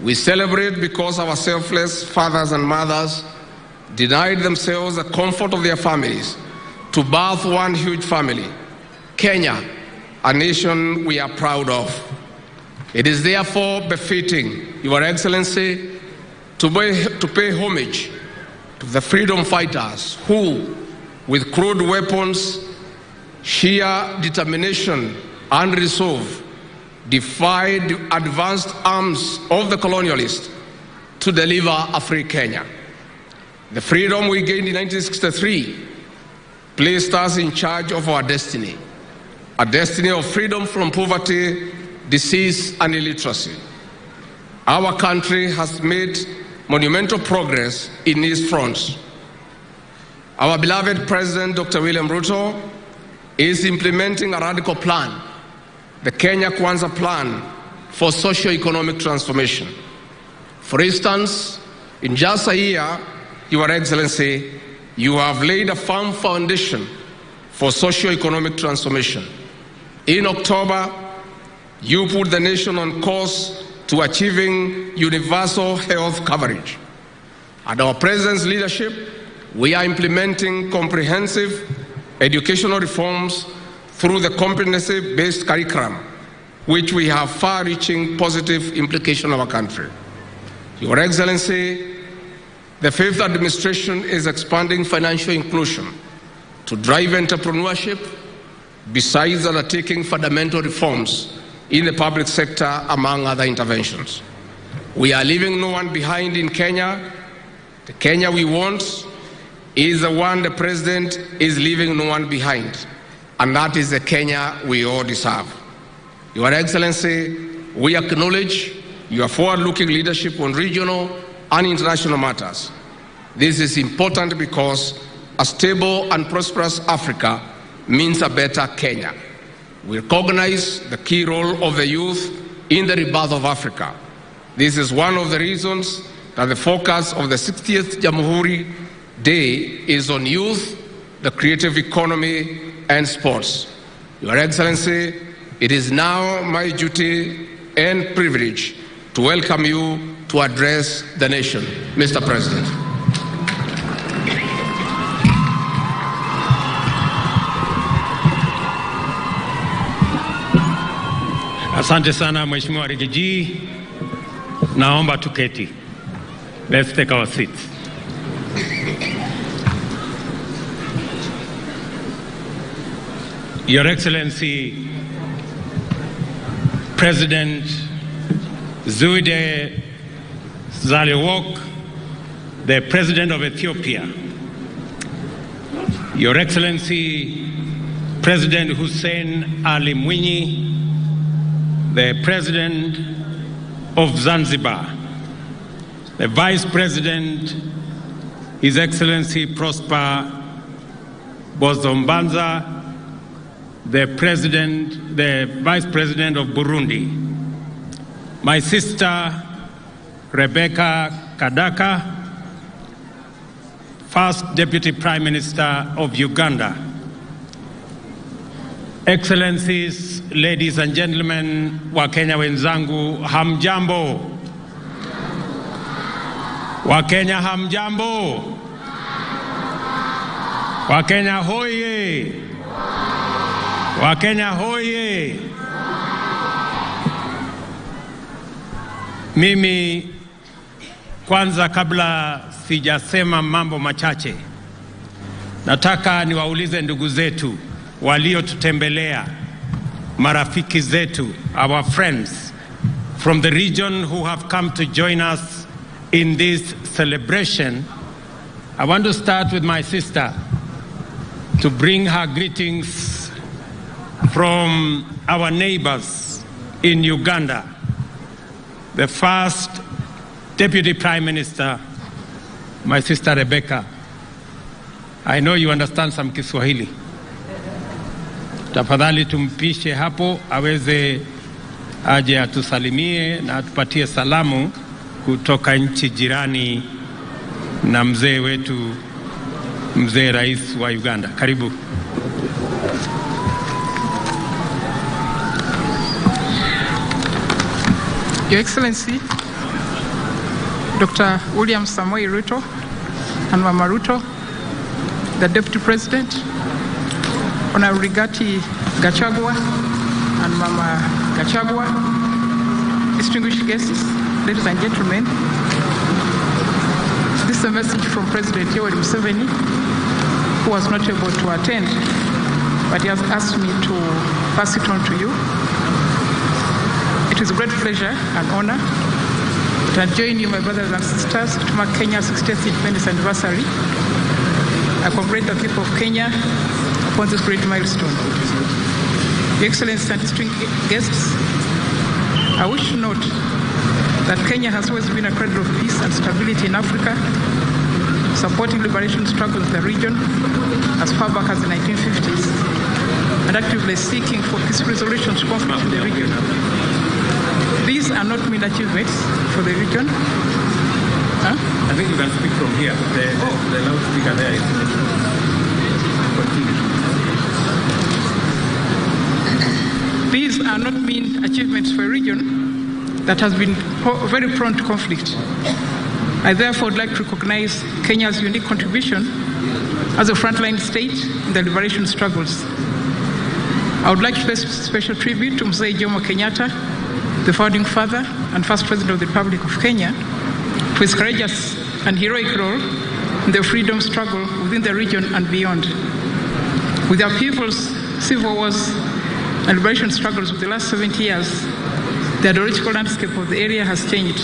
We celebrate because our selfless fathers and mothers denied themselves the comfort of their families to birth one huge family, Kenya, a nation we are proud of. It is therefore befitting, Your Excellency, to pay homage to the freedom fighters who, with crude weapons, sheer determination and resolve, defied advanced arms of the colonialists to deliver a free Kenya. The freedom we gained in 1963 placed us in charge of our destiny, a destiny of freedom from poverty, disease, and illiteracy. Our country has made monumental progress in these fronts. Our beloved President, Dr. William Ruto, is implementing a radical plan, the Kenya Kwanza plan for socio-economic transformation. For instance, in just a year, Your Excellency, you have laid a firm foundation for socio-economic transformation. In October, you put the nation on course to achieving universal health coverage. Under our President's leadership, we are implementing comprehensive educational reforms through the competency-based curriculum, which we have far-reaching positive implications on our country. Your Excellency, the fifth administration is expanding financial inclusion to drive entrepreneurship, besides undertaking fundamental reforms in the public sector, among other interventions. We are leaving no one behind in Kenya. The Kenya we want is the one the President is leaving no one behind, and that is the Kenya we all deserve. Your Excellency, we acknowledge your forward-looking leadership on regional and international matters. This is important because a stable and prosperous Africa means a better Kenya. We recognize the key role of the youth in the rebirth of Africa. This is one of the reasons that the focus of the 60th Jamhuri Day is on youth, the creative economy, and sports. Your Excellency, it is now my duty and privilege to welcome you to address the nation. Mr. President. Asante sana Mheshimiwa Rigiji. Naomba tuketi. Let's take our seats. Your Excellency, President Zuide Zalewok, the President of Ethiopia, Your Excellency, President Hussein Ali Mwinyi, the President of Zanzibar, the Vice President, His Excellency Prosper Bozombanza, the Vice President of Burundi, my sister Rebecca Kadaka, First Deputy Prime Minister of Uganda, Excellencies, ladies and gentlemen, Wakenya wenzangu, hamjambo. Wakenya hamjambo. Wakenya hoye. Wakenya hoye. Mimi kwanza, kabla sijasema mambo machache, nataka niwaulize ndugu zetu waliotutembelea, marafiki zetu, our friends from the region who have come to join us in this celebration. I want to start with my sister to bring her greetings from our neighbors in Uganda, the First Deputy Prime Minister, my sister Rebecca. I know you understand some Kiswahili. Tafadhali tumpishe hapo aweze aje atusalimie na atupatie salamu kutoka nchi jirani na mzee wetu, mzee rais wa Uganda. Karibu. Your Excellency, Dr. William Samoei Ruto and Mama Ruto, the Deputy President, Honorable Rigathi Gachagua and Mama Gachagua, distinguished guests, ladies and gentlemen. This is a message from President Yoweri Museveni, who was not able to attend, but he has asked me to pass it on to you. It is a great pleasure and honor to join you, my brothers and sisters, to mark Kenya's 60th independence anniversary. I congratulate the people of Kenya upon this great milestone. Your Excellency and distinguished guests, I wish to note that Kenya has always been a cradle of peace and stability in Africa, supporting liberation struggles in the region as far back as the 1950s, and actively seeking for peaceful resolution to conflict in the region. These are not mean achievements for the region. Huh? I think you can speak from here. The loudspeaker there is continue. These are not mean achievements for a region that has been very prone to conflict. I therefore would like to recognize Kenya's unique contribution as a frontline state in the liberation struggles. I would like to pay special tribute to Mzee Jomo Kenyatta, the founding father and first president of the Republic of Kenya, for his courageous and heroic role in the freedom struggle within the region and beyond. With our people's civil wars and liberation struggles of the last 70 years, the ideological landscape of the area has changed.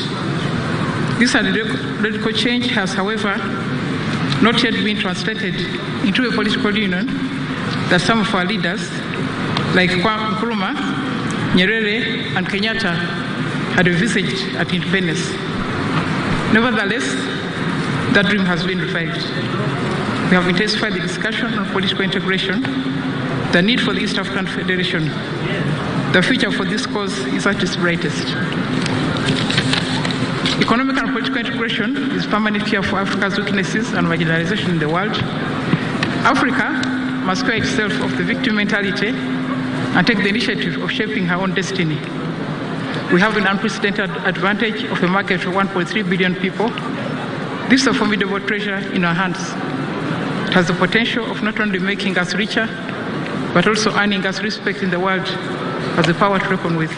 This radical change has, however, not yet been translated into a political union that some of our leaders, like Nkrumah, Nyerere, and Kenyatta, had envisaged at independence. Nevertheless, that dream has been revived. We have intensified the discussion on political integration, the need for the East African Federation. The future for this cause is at its brightest. Economic and political integration is permanent cure for Africa's weaknesses and marginalization in the world. Africa must cure itself of the victim mentality and take the initiative of shaping her own destiny. We have an unprecedented advantage of a market of 1.3 billion people. This is a formidable treasure in our hands. It has the potential of not only making us richer, but also earning us respect in the world as a power to reckon with.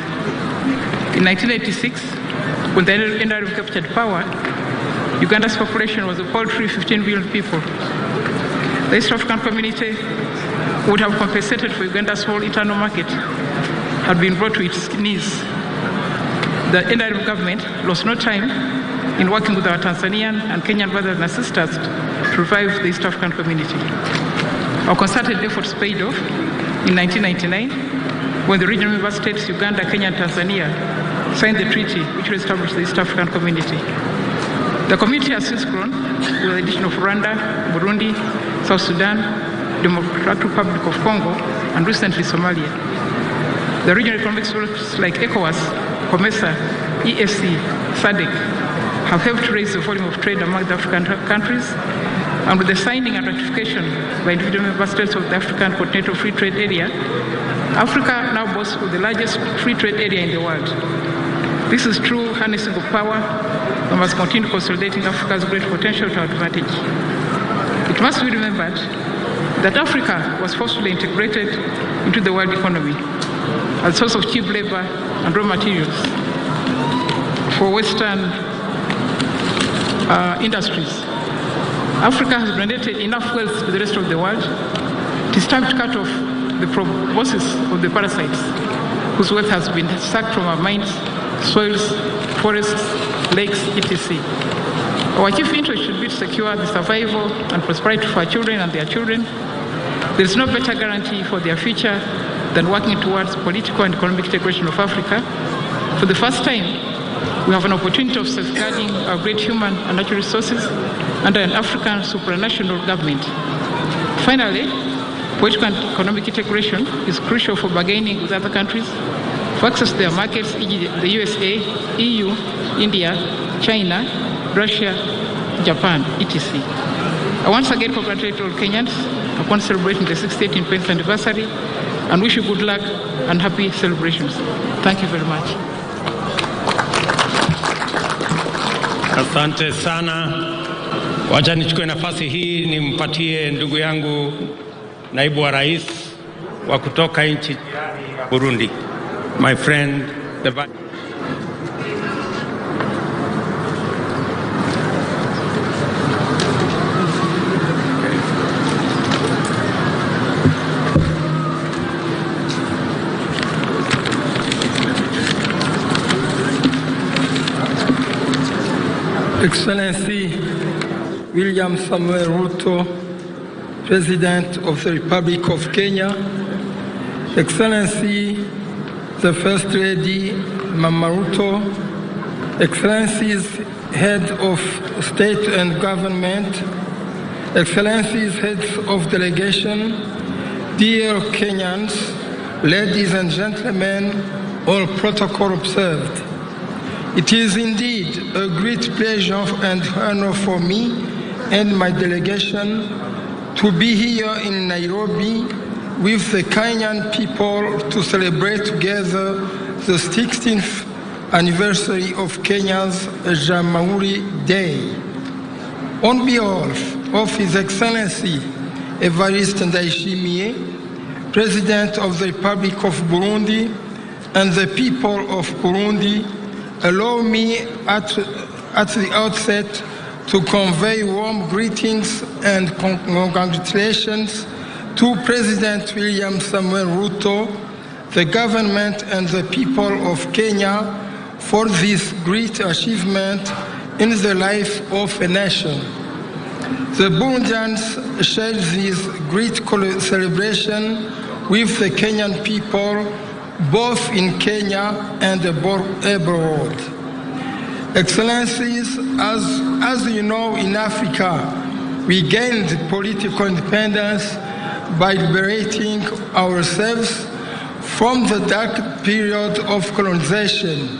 In 1986, when the NRM captured power, Uganda's population was a paltry 15 billion people. The East African community would have compensated for Uganda's whole internal market had been brought to its knees. The NRM government lost no time in working with our Tanzanian and Kenyan brothers and sisters to revive the East African community. Our concerted efforts paid off in 1999 when the regional member states Uganda, Kenya, and Tanzania signed the treaty which will establish the East African community. The community has since grown with the addition of Rwanda, Burundi, South Sudan, Democratic Republic of Congo, and recently Somalia. The regional economic groups like ECOWAS, COMESA, EAC, SADC have helped to raise the volume of trade among the African countries, and with the signing and ratification by individual member states of the African Continental Free Trade Area, Africa now boasts of the largest free trade area in the world. This is true harnessing of power. We must continue consolidating Africa's great potential to our advantage. It must be remembered that Africa was forcefully integrated into the world economy as a source of cheap labor and raw materials for Western industries. Africa has donated enough wealth to the rest of the world. It is time to cut off the proboscis of the parasites whose wealth has been sucked from our mines, soils, forests, lakes, etc. Our chief interest should be to secure the survival and prosperity for our children and their children. There is no better guarantee for their future than working towards political and economic integration of Africa. For the first time, we have an opportunity of safeguarding our great human and natural resources under an African supranational government. Finally, political and economic integration is crucial for bargaining with other countries for access to their markets, e.g. the USA, EU, India, China, Russia, Japan, etc. I once again congratulate all Kenyans upon celebrating the 60th independence anniversary and wish you good luck and happy celebrations. Thank you very much. Asante sana. Wacha nichukue nafasi hii nimpatie ndugu yangu naibu wa rais wa kutoka nchi jirani ya Burundi. My friend, the Excellency William Samuel Ruto, President of the Republic of Kenya, Excellency the First Lady Mama Ruto, Excellencies Head of State and Government, Excellencies Heads of Delegation, dear Kenyans, ladies and gentlemen, all protocol observed. It is indeed a great pleasure and honor for me and my delegation to be here in Nairobi with the Kenyan people to celebrate together the 16th anniversary of Kenya's Jamhuri Day. On behalf of His Excellency Evariste Ndayishimiye, President of the Republic of Burundi, and the people of Burundi, allow me at the outset to convey warm greetings and congratulations to President William Samuel Ruto, the government and the people of Kenya for this great achievement in the life of a nation. The Burundians share this great celebration with the Kenyan people, both in Kenya and abroad. Excellencies, as you know, in Africa, we gained political independence by liberating ourselves from the dark period of colonization.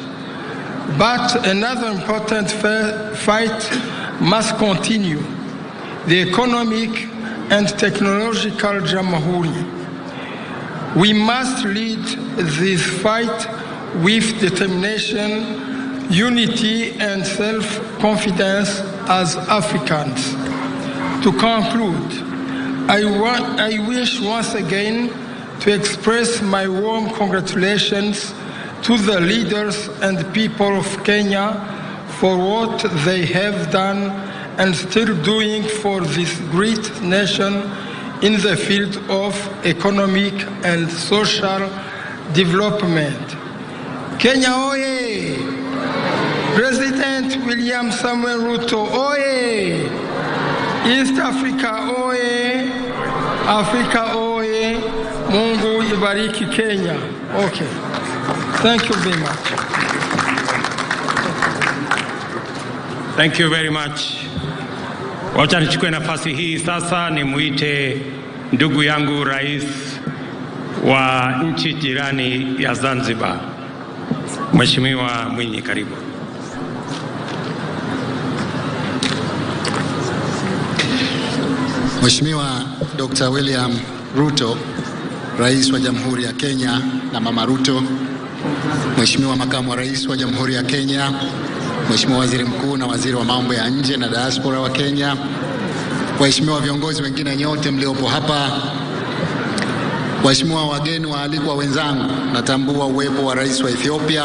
But another important fight must continue: the economic and technological jamhuri. We must lead this fight with determination, unity, and self-confidence as Africans. To conclude, I wish once again to express my warm congratulations to the leaders and people of Kenya for what they have done and still doing for this great nation in the field of economic and social development. Kenya oye! President William Samuel Ruto oye! East Africa oye! Africa oye! Mungu ibariki Kenya. Okay. Thank you very much. Thank you very much. Wacha nichukue nafasi hii sasa nimuite ndugu yangu rais wa nchi jirani ya Zanzibar. Mheshimiwa Mwinyi, karibu. Mheshimiwa Dr. William Ruto, Rais wa Jamhuri ya Kenya, na Mama Ruto, Mheshimiwa Makamu wa Rais wa Jamhuri ya Kenya, Mheshimiwa Waziri Mkuu na Waziri wa Mambo ya Nje na Diaspora wa Kenya, waheshimiwa viongozi wengine nyote mliopo hapa, waheshimiwa wageni waalikwa wenzangu, natambua uwepo wa Rais wa Ethiopia,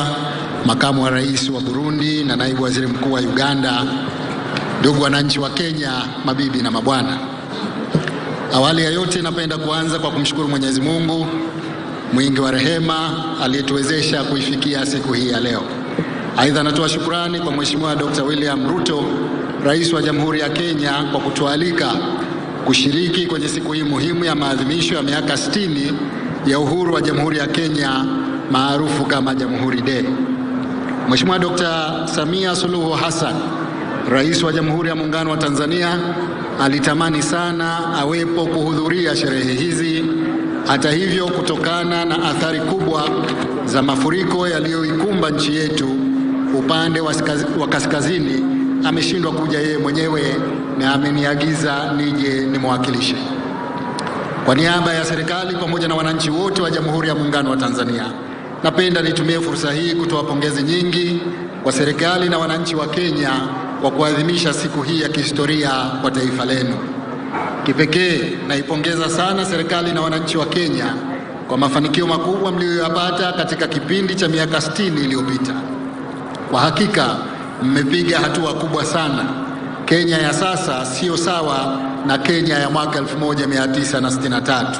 Makamu wa Rais wa Burundi na Naibu Waziri Mkuu wa Uganda, ndugu wananchi wa Kenya, mabibi na mabwana. Awali ya yote napenda kuanza kwa kumshukuru Mwenyezi Mungu mwingi wa rehema aliyetuwezesha kuifikia siku hii ya leo. Aidha, natoa shukrani kwa Mheshimiwa Dr. William Ruto, Rais wa Jamhuri ya Kenya, kwa kutualika kushiriki kwenye siku hii muhimu ya maadhimisho ya miaka 60 ya uhuru wa Jamhuri ya Kenya maarufu kama Jamhuri Day. Mheshimiwa Dr. Samia Suluhu Hassan, Rais wa Jamhuri ya Muungano wa Tanzania, alitamani sana awepo kuhudhuria sherehe hizi. Hata hivyo, kutokana na athari kubwa za mafuriko yaliyoikumba nchi yetu upande wa kaskazini, ameshindwa kuja yeye mwenyewe na ameniagiza nije nimwakilishe. Kwa niaba ya serikali pamoja na wananchi wote wa Jamhuri ya Muungano wa Tanzania, napenda nitumie fursa hii kutoa pongezi nyingi kwa serikali na wananchi wa Kenya kwa kuadhimisha siku hii ya kihistoria kwa taifa lenu. Kipekee naipongeza sana serikali na wananchi wa Kenya kwa mafanikio makubwa mliyoyapata katika kipindi cha miaka 60 iliyopita. Kwa hakika mmepiga hatua kubwa sana. Kenya ya sasa sio sawa na Kenya ya mwaka 1963.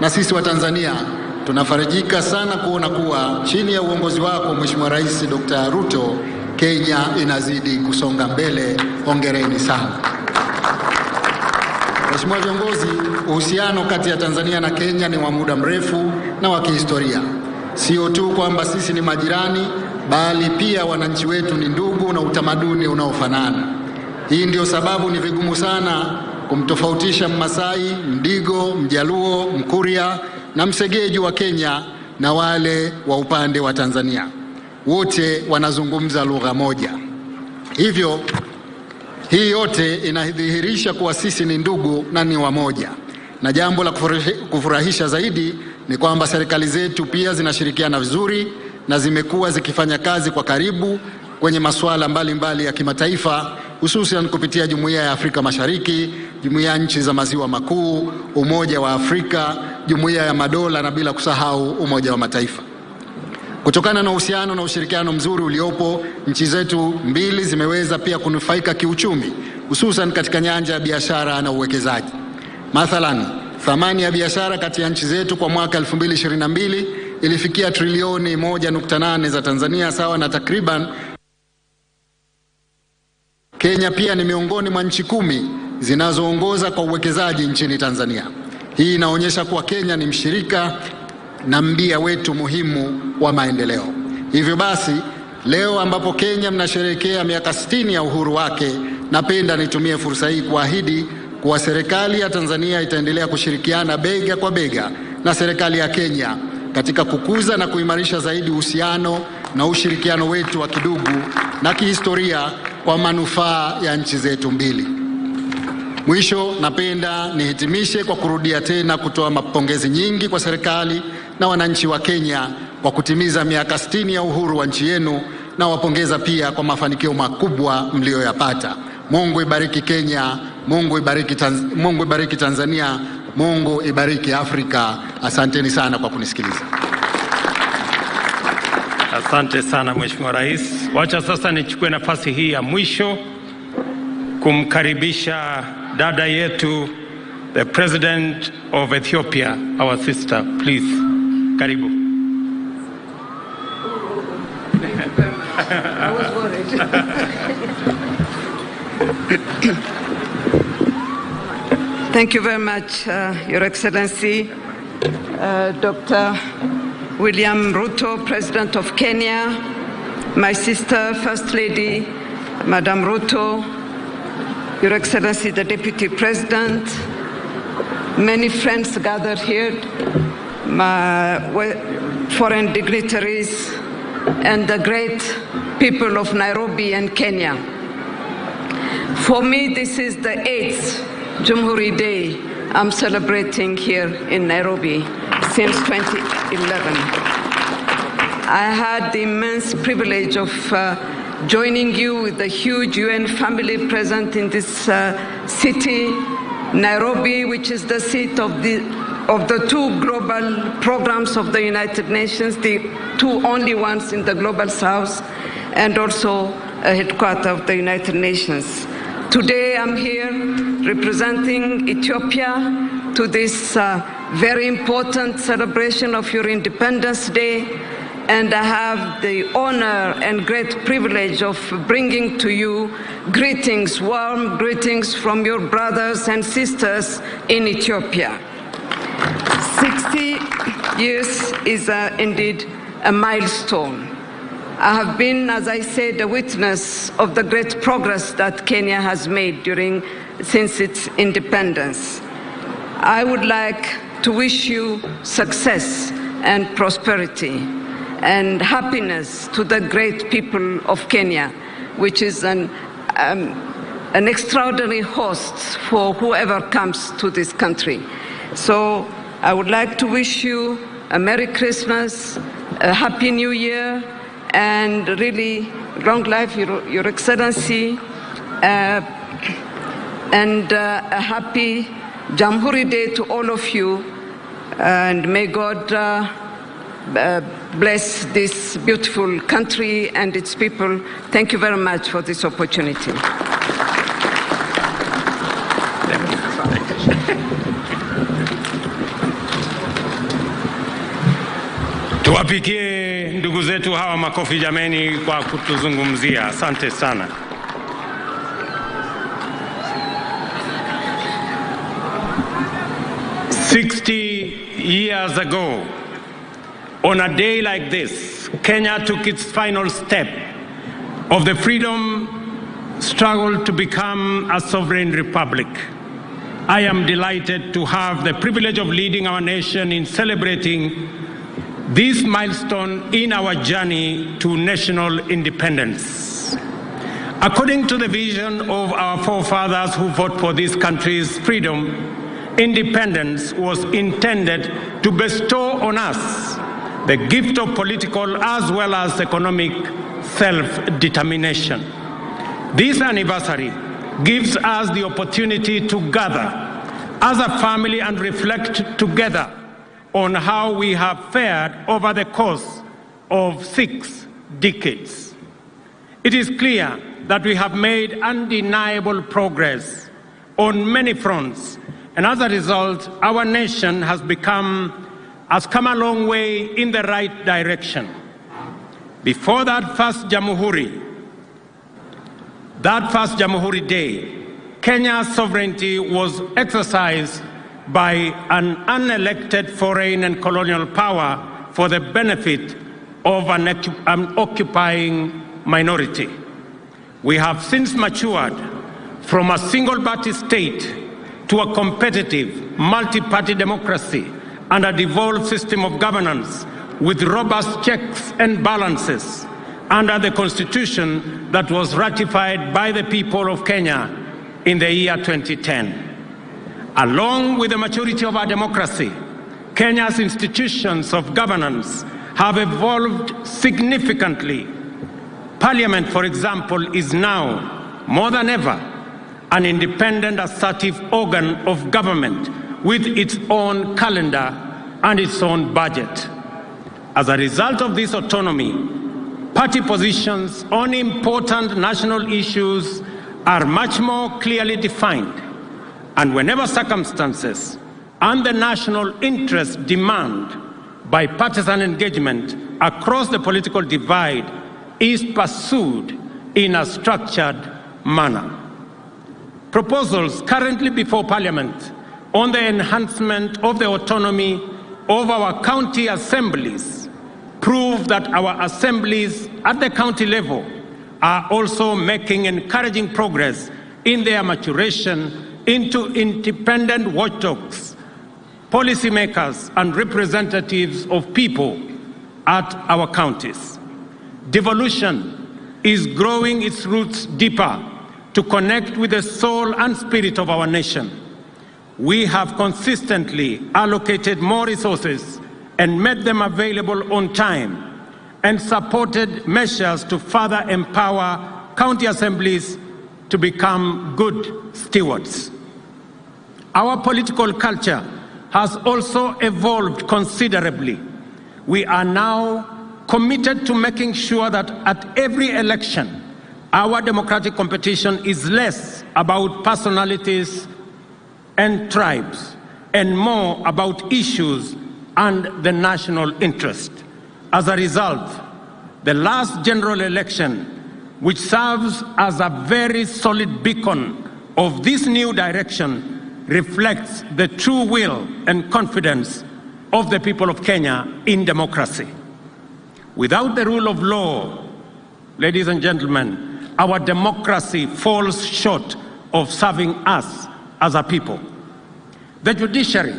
Na sisi wa Tanzania tunafarijika sana kuona kuwa chini ya uongozi wako Mheshimiwa Rais Dr. Ruto, Kenya inazidi kusonga mbele. Hongereni sana. Mheshimiwa viongozi, uhusiano kati ya Tanzania na Kenya ni wa muda mrefu na wa kihistoria. Sio tu kwamba sisi ni majirani, bali pia wananchi wetu ni ndugu na utamaduni unaofanana. Hii ndio sababu ni vigumu sana kumtofautisha Mmasai, Mdigo, Mjaluo, Mkuria na Msegeju wa Kenya na wale wa upande wa Tanzania. Wote wanazungumza lugha moja. Hivyo hii yote inadhihirisha kuwa sisi ni ndugu na ni wamoja. Na jambo la kufurahisha zaidi ni kwamba serikali zetu pia zinashirikiana vizuri na zimekuwa zikifanya kazi kwa karibu kwenye masuala mbalimbali ya kimataifa, hususan kupitia Jumuiya ya Afrika Mashariki, Jumuiya ya Nchi za Maziwa Makuu, Umoja wa Afrika, Jumuiya ya Madola na bila kusahau Umoja wa Mataifa. Kutokana na uhusiano na ushirikiano mzuri uliopo, nchi zetu mbili zimeweza pia kunufaika kiuchumi, hususan katika nyanja ya biashara na uwekezaji. Mathalan, thamani ya biashara kati ya nchi zetu kwa mwaka 2022 ilifikia trilioni 1.8 za Tanzania, sawa na takriban. Kenya pia ni miongoni mwa nchi 10 zinazoongoza kwa uwekezaji nchini Tanzania. Hii inaonyesha kuwa Kenya ni mshirika na mbia wetu muhimu wa maendeleo. Hivyo basi, leo ambapo Kenya mnasherehekea miaka 60 ya uhuru wake, napenda nitumie fursa hii kuahidi kuwa serikali ya Tanzania itaendelea kushirikiana bega kwa bega na serikali ya Kenya katika kukuza na kuimarisha zaidi uhusiano na ushirikiano wetu wa kidugu na kihistoria kwa manufaa ya nchi zetu mbili. Mwisho, napenda nihitimishe kwa kurudia tena kutoa mapongezi nyingi kwa serikali na wananchi wa Kenya kwa kutimiza miaka 60 ya uhuru wa nchi yenu, na wapongeza pia kwa mafanikio makubwa mlioyapata. Mungu ibariki Kenya, Mungu ibariki Tanzania, Mungu ibariki Afrika. Asanteni sana kwa kunisikiliza. Asante sana Mheshimiwa Rais. Wacha sasa nichukue nafasi hii ya mwisho kumkaribisha dada yetu, the President of Ethiopia, our sister. Please, karibu. I was worried. Thank you very much, Your Excellency, Dr. William Ruto, President of Kenya, my sister, First Lady, Madam Ruto, Your Excellency, the Deputy President, many friends gathered here, my foreign dignitaries, and the great people of Nairobi and Kenya. For me, this is the 8th Jamhuri Day I'm celebrating here in Nairobi since 2011. I had the immense privilege of joining you with the huge UN family present in this city, Nairobi, which is the seat of the 2 global programs of the United Nations, the 2 only ones in the Global South, and also a headquarters of the United Nations. Today I'm here representing Ethiopia to this very important celebration of your Independence Day, and I have the honor and great privilege of bringing to you greetings, warm greetings from your brothers and sisters in Ethiopia. 60 years is indeed a milestone. I have been, as I said, a witness of the great progress that Kenya has made since its independence. I would like to wish you success and prosperity and happiness to the great people of Kenya, which is an extraordinary host for whoever comes to this country. So I would like to wish you a Merry Christmas, a Happy New Year, and really long life, Your Excellency, and a happy Jamhuri Day to all of you, and may God bless this beautiful country and its people. Thank you very much for this opportunity. Tuwapigie ndugu zetu hawa makofi jameni kwa kutuzungumzia. Asante sana. Years ago, on a day like this, Kenya took its final step of the freedom struggle to become a sovereign republic. I am delighted to have the privilege of leading our nation in celebrating this milestone in our journey to national independence. According to the vision of our forefathers who fought for this country's freedom, independence was intended to bestow on us the gift of political as well as economic self-determination. This anniversary gives us the opportunity to gather as a family and reflect together on how we have fared over the course of 6 decades. It is clear that we have made undeniable progress on many fronts, and as a result, our nation has come a long way in the right direction. Before that first Jamhuri Day, Kenya's sovereignty was exercised by an unelected foreign and colonial power for the benefit of an occupying minority. We have since matured from a single-party state to a competitive, multi-party democracy and a devolved system of governance with robust checks and balances under the Constitution that was ratified by the people of Kenya in the year 2010. Along with the maturity of our democracy, Kenya's institutions of governance have evolved significantly. Parliament, for example, is now, more than ever, an independent, assertive organ of government with its own calendar and its own budget. As a result of this autonomy, party positions on important national issues are much more clearly defined, and whenever circumstances and the national interest demand, bipartisan engagement across the political divide is pursued in a structured manner. Proposals currently before Parliament on the enhancement of the autonomy of our county assemblies prove that our assemblies at the county level are also making encouraging progress in their maturation into independent watchdogs, policymakers, and representatives of people at our counties. Devolution is growing its roots deeper to connect with the soul and spirit of our nation. We have consistently allocated more resources and made them available on time, and supported measures to further empower county assemblies to become good stewards. Our political culture has also evolved considerably. We are now committed to making sure that at every election, our democratic competition is less about personalities and tribes and more about issues and the national interest. As a result, the last general election, which serves as a very solid beacon of this new direction, reflects the true will and confidence of the people of Kenya in democracy. Without the rule of law, ladies and gentlemen, our democracy falls short of serving us as a people. The judiciary,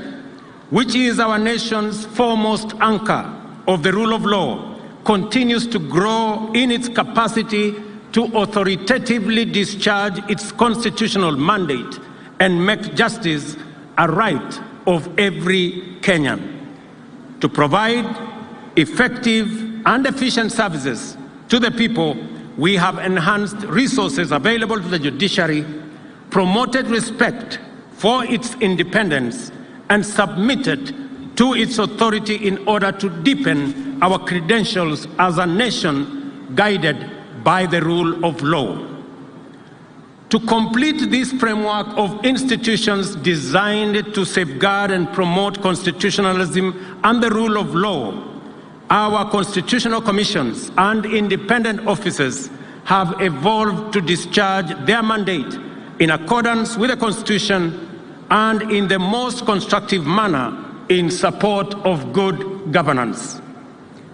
which is our nation's foremost anchor of the rule of law, continues to grow in its capacity to authoritatively discharge its constitutional mandate and make justice a right of every Kenyan. To provide effective and efficient services to the people, we have enhanced resources available to the judiciary, promoted respect for its independence, and submitted to its authority in order to deepen our credentials as a nation guided by the rule of law. To complete this framework of institutions designed to safeguard and promote constitutionalism and the rule of law, our constitutional commissions and independent officers have evolved to discharge their mandate in accordance with the Constitution and in the most constructive manner in support of good governance.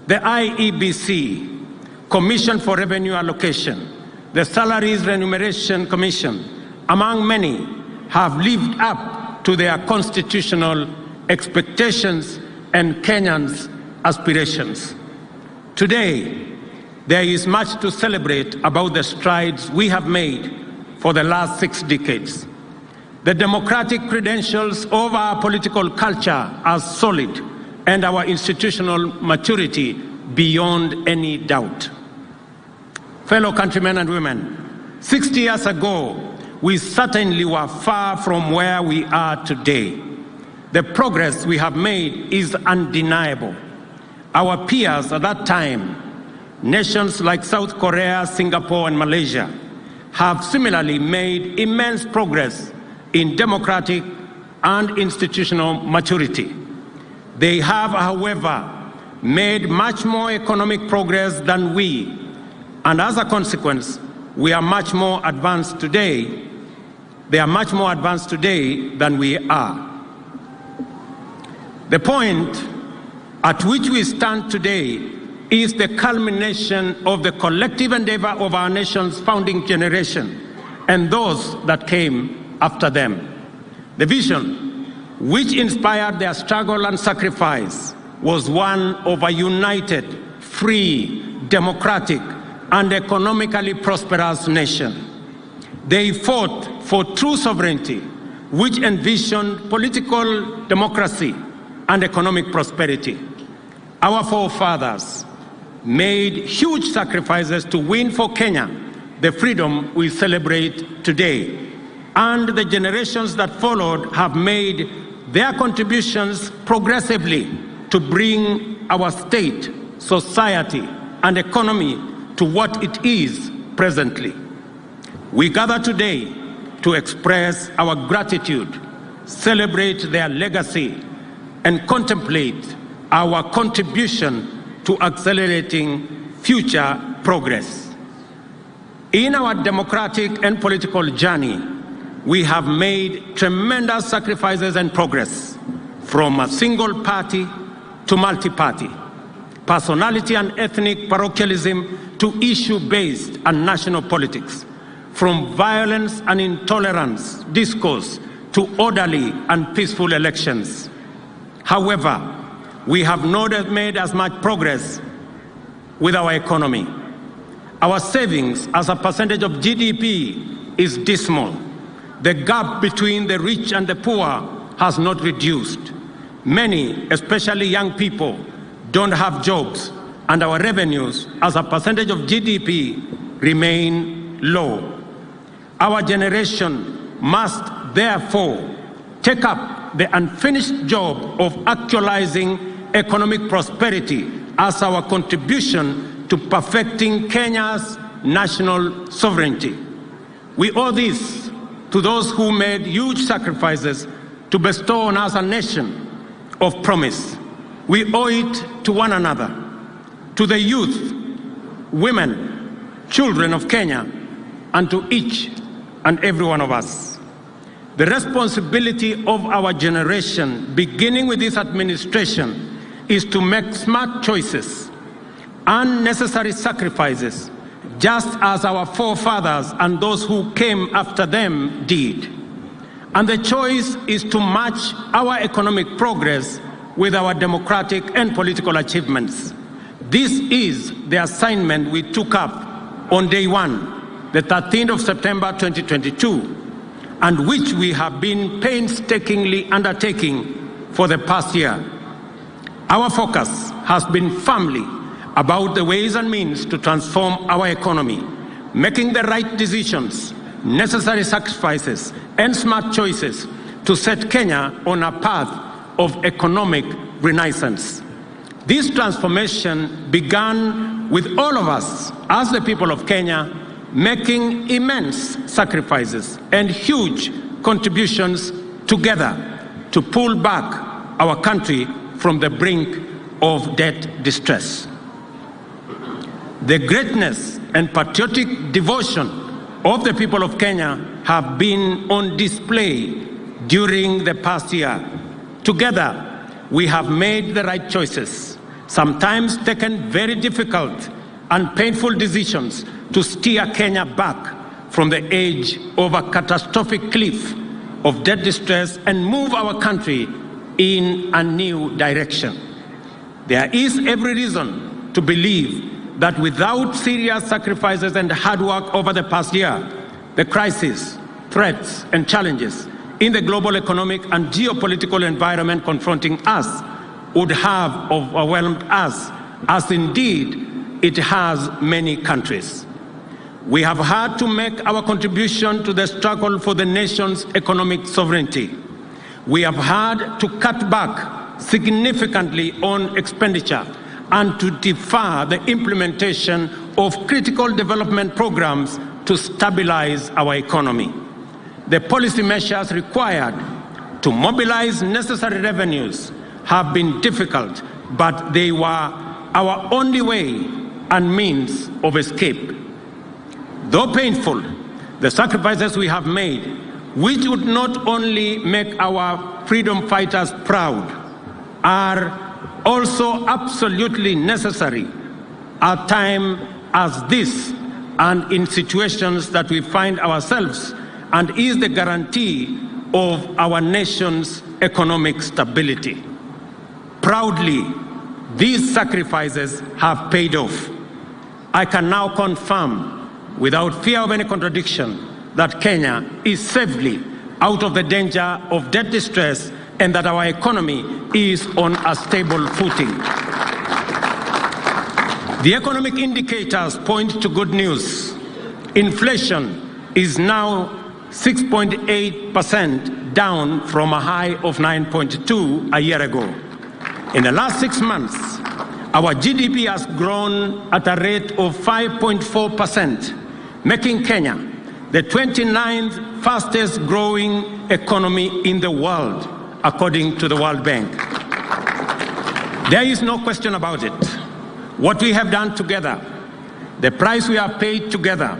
The IEBC, Commission for Revenue Allocation, the Salaries Remuneration Commission, among many, have lived up to their constitutional expectations and Kenyans' aspirations. Today, there is much to celebrate about the strides we have made for the last 6 decades. The democratic credentials of our political culture are solid and our institutional maturity beyond any doubt. Fellow countrymen and women, 60 years ago, we certainly were far from where we are today. The progress we have made is undeniable. Our peers at that time, nations like South Korea, Singapore, and Malaysia, have similarly made immense progress in democratic and institutional maturity. They have, however, made much more economic progress than we, and as a consequence, we are much more advanced today. They are much more advanced today than we are. The point at which we stand today is the culmination of the collective endeavor of our nation's founding generation and those that came after them. The vision which inspired their struggle and sacrifice was one of a united, free, democratic, and economically prosperous nation. They fought for true sovereignty, which envisioned political democracy and economic prosperity. Our forefathers made huge sacrifices to win for Kenya the freedom we celebrate today, and the generations that followed have made their contributions progressively to bring our state, society, and economy to what it is presently. We gather today to express our gratitude, celebrate their legacy, and contemplate our contribution to accelerating future progress. In our democratic and political journey, we have made tremendous sacrifices and progress, from a single party to multi-party, personality and ethnic parochialism to issue-based and national politics, from violence and intolerance discourse to orderly and peaceful elections. However, we have not made as much progress with our economy. Our savings as a percentage of GDP is dismal. The gap between the rich and the poor has not reduced. Many, especially young people, don't have jobs, and our revenues as a percentage of GDP remain low. Our generation must therefore take up the unfinished job of actualizing economic prosperity as our contribution to perfecting Kenya's national sovereignty. We owe this to those who made huge sacrifices to bestow on us a nation of promise. We owe it to one another, to the youth, women, children of Kenya, and to each and every one of us. The responsibility of our generation, beginning with this administration, is to make smart choices and necessary sacrifices, just as our forefathers and those who came after them did. And the choice is to match our economic progress with our democratic and political achievements. This is the assignment we took up on day one, the 13th of September 2022, and which we have been painstakingly undertaking for the past year. Our focus has been firmly about the ways and means to transform our economy, making the right decisions, necessary sacrifices, and smart choices to set Kenya on a path of economic renaissance. This transformation began with all of us as the people of Kenya making immense sacrifices and huge contributions together to pull back our country from the brink of debt distress. The greatness and patriotic devotion of the people of Kenya have been on display during the past year. Together, we have made the right choices, sometimes taken very difficult and painful decisions to steer Kenya back from the edge of a catastrophic cliff of debt distress and move our country in a new direction. There is every reason to believe that without serious sacrifices and hard work over the past year, the crises, threats, and challenges in the global economic and geopolitical environment confronting us would have overwhelmed us, as indeed it has many countries. We have had to make our contribution to the struggle for the nation's economic sovereignty. We have had to cut back significantly on expenditure and to defer the implementation of critical development programs to stabilize our economy. The policy measures required to mobilize necessary revenues have been difficult, but they were our only way and means of escape. Though painful, the sacrifices we have made, which would not only make our freedom fighters proud, are also absolutely necessary at a time as this and in situations that we find ourselves, and is the guarantee of our nation's economic stability. Proudly, these sacrifices have paid off. I can now confirm, without fear of any contradiction, that Kenya is safely out of the danger of debt distress and that our economy is on a stable footing. The economic indicators point to good news. Inflation is now 6.8%, down from a high of 9.2% a year ago. In the last 6 months, our GDP has grown at a rate of 5.4%, making Kenya the 29th fastest growing economy in the world, according to the World Bank. There is no question about it. What we have done together, the price we have paid together,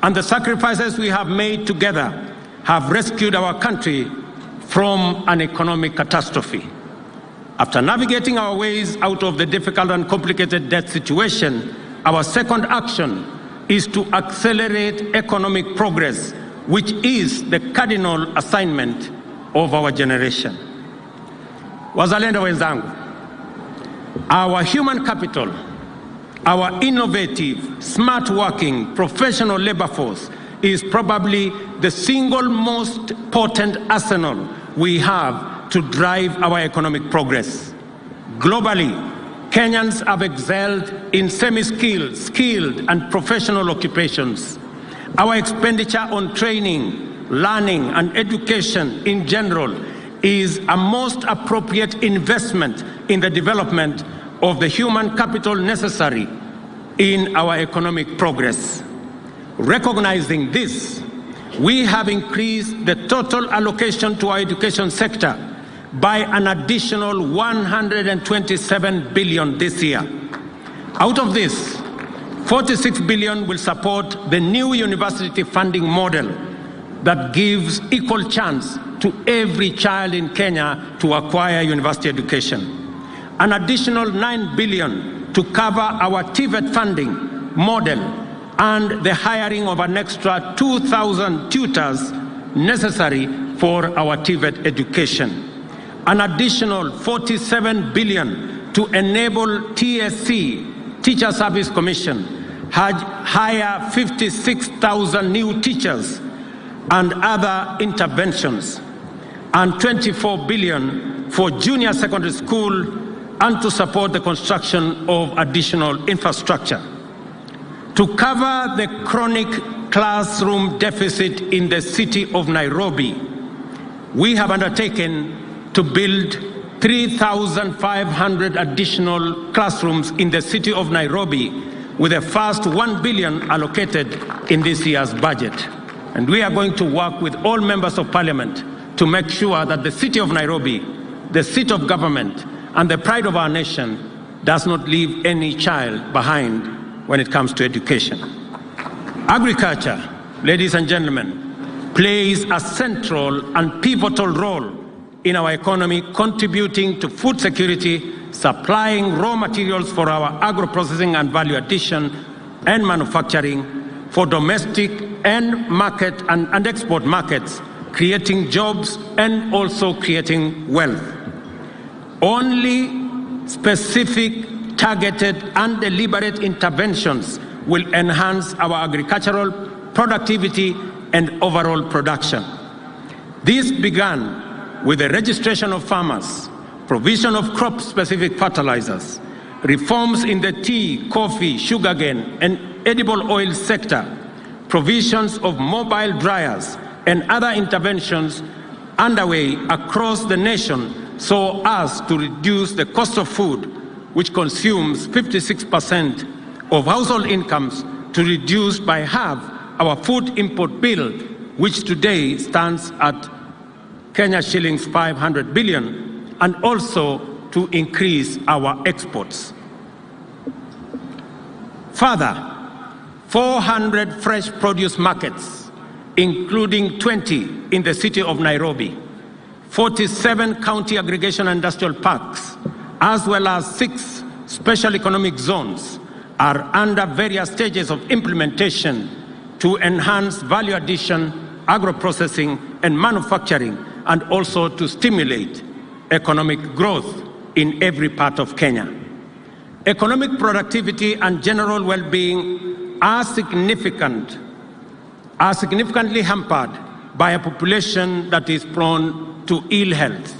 and the sacrifices we have made together have rescued our country from an economic catastrophe. After navigating our ways out of the difficult and complicated debt situation, our second action is to accelerate economic progress, which is the cardinal assignment of our generation. Wazalendo wenzangu, our human capital, our innovative, smart working, professional labor force is probably the single most potent arsenal we have to drive our economic progress. Globally, Kenyans have excelled in semi-skilled, skilled, and professional occupations. Our expenditure on training, learning, and education in general is a most appropriate investment in the development of the human capital necessary in our economic progress. Recognizing this, we have increased the total allocation to our education sector by an additional 127 billion this year. Out of this, 46 billion will support the new university funding model that gives equal chance to every child in Kenya to acquire university education. An additional 9 billion to cover our TVET funding model and the hiring of an extra 2,000 tutors necessary for our TVET education. An additional 47 billion to enable TSC, Teacher Service Commission, hire 56,000 new teachers and other interventions, and 24 billion for junior secondary school and to support the construction of additional infrastructure. To cover the chronic classroom deficit in the city of Nairobi, we have undertaken to build 3,500 additional classrooms in the city of Nairobi, with the first 1 billion allocated in this year's budget. And we are going to work with all members of parliament to make sure that the city of Nairobi, the seat of government, and the pride of our nation does not leave any child behind when it comes to education. Agriculture, ladies and gentlemen, plays a central and pivotal role in our economy, contributing to food security, supplying raw materials for our agro-processing and value addition and manufacturing, for domestic and market and export markets, creating jobs and also creating wealth. Only specific, targeted and deliberate interventions will enhance our agricultural productivity and overall production. This began with the registration of farmers, provision of crop-specific fertilizers, reforms in the tea, coffee, sugarcane and edible oil sector, provisions of mobile dryers and other interventions underway across the nation so as to reduce the cost of food, which consumes 56% of household incomes, to reduce by half our food import bill, which today stands at Kenya shillings 500 billion, and also to increase our exports. Further, 400 fresh produce markets, including 20 in the city of Nairobi, 47 county aggregation industrial parks, as well as 6 special economic zones, are under various stages of implementation to enhance value addition, agro-processing and manufacturing, and also to stimulate economic growth in every part of Kenya. Economic productivity and general well-being are significantly hampered by a population that is prone to ill health.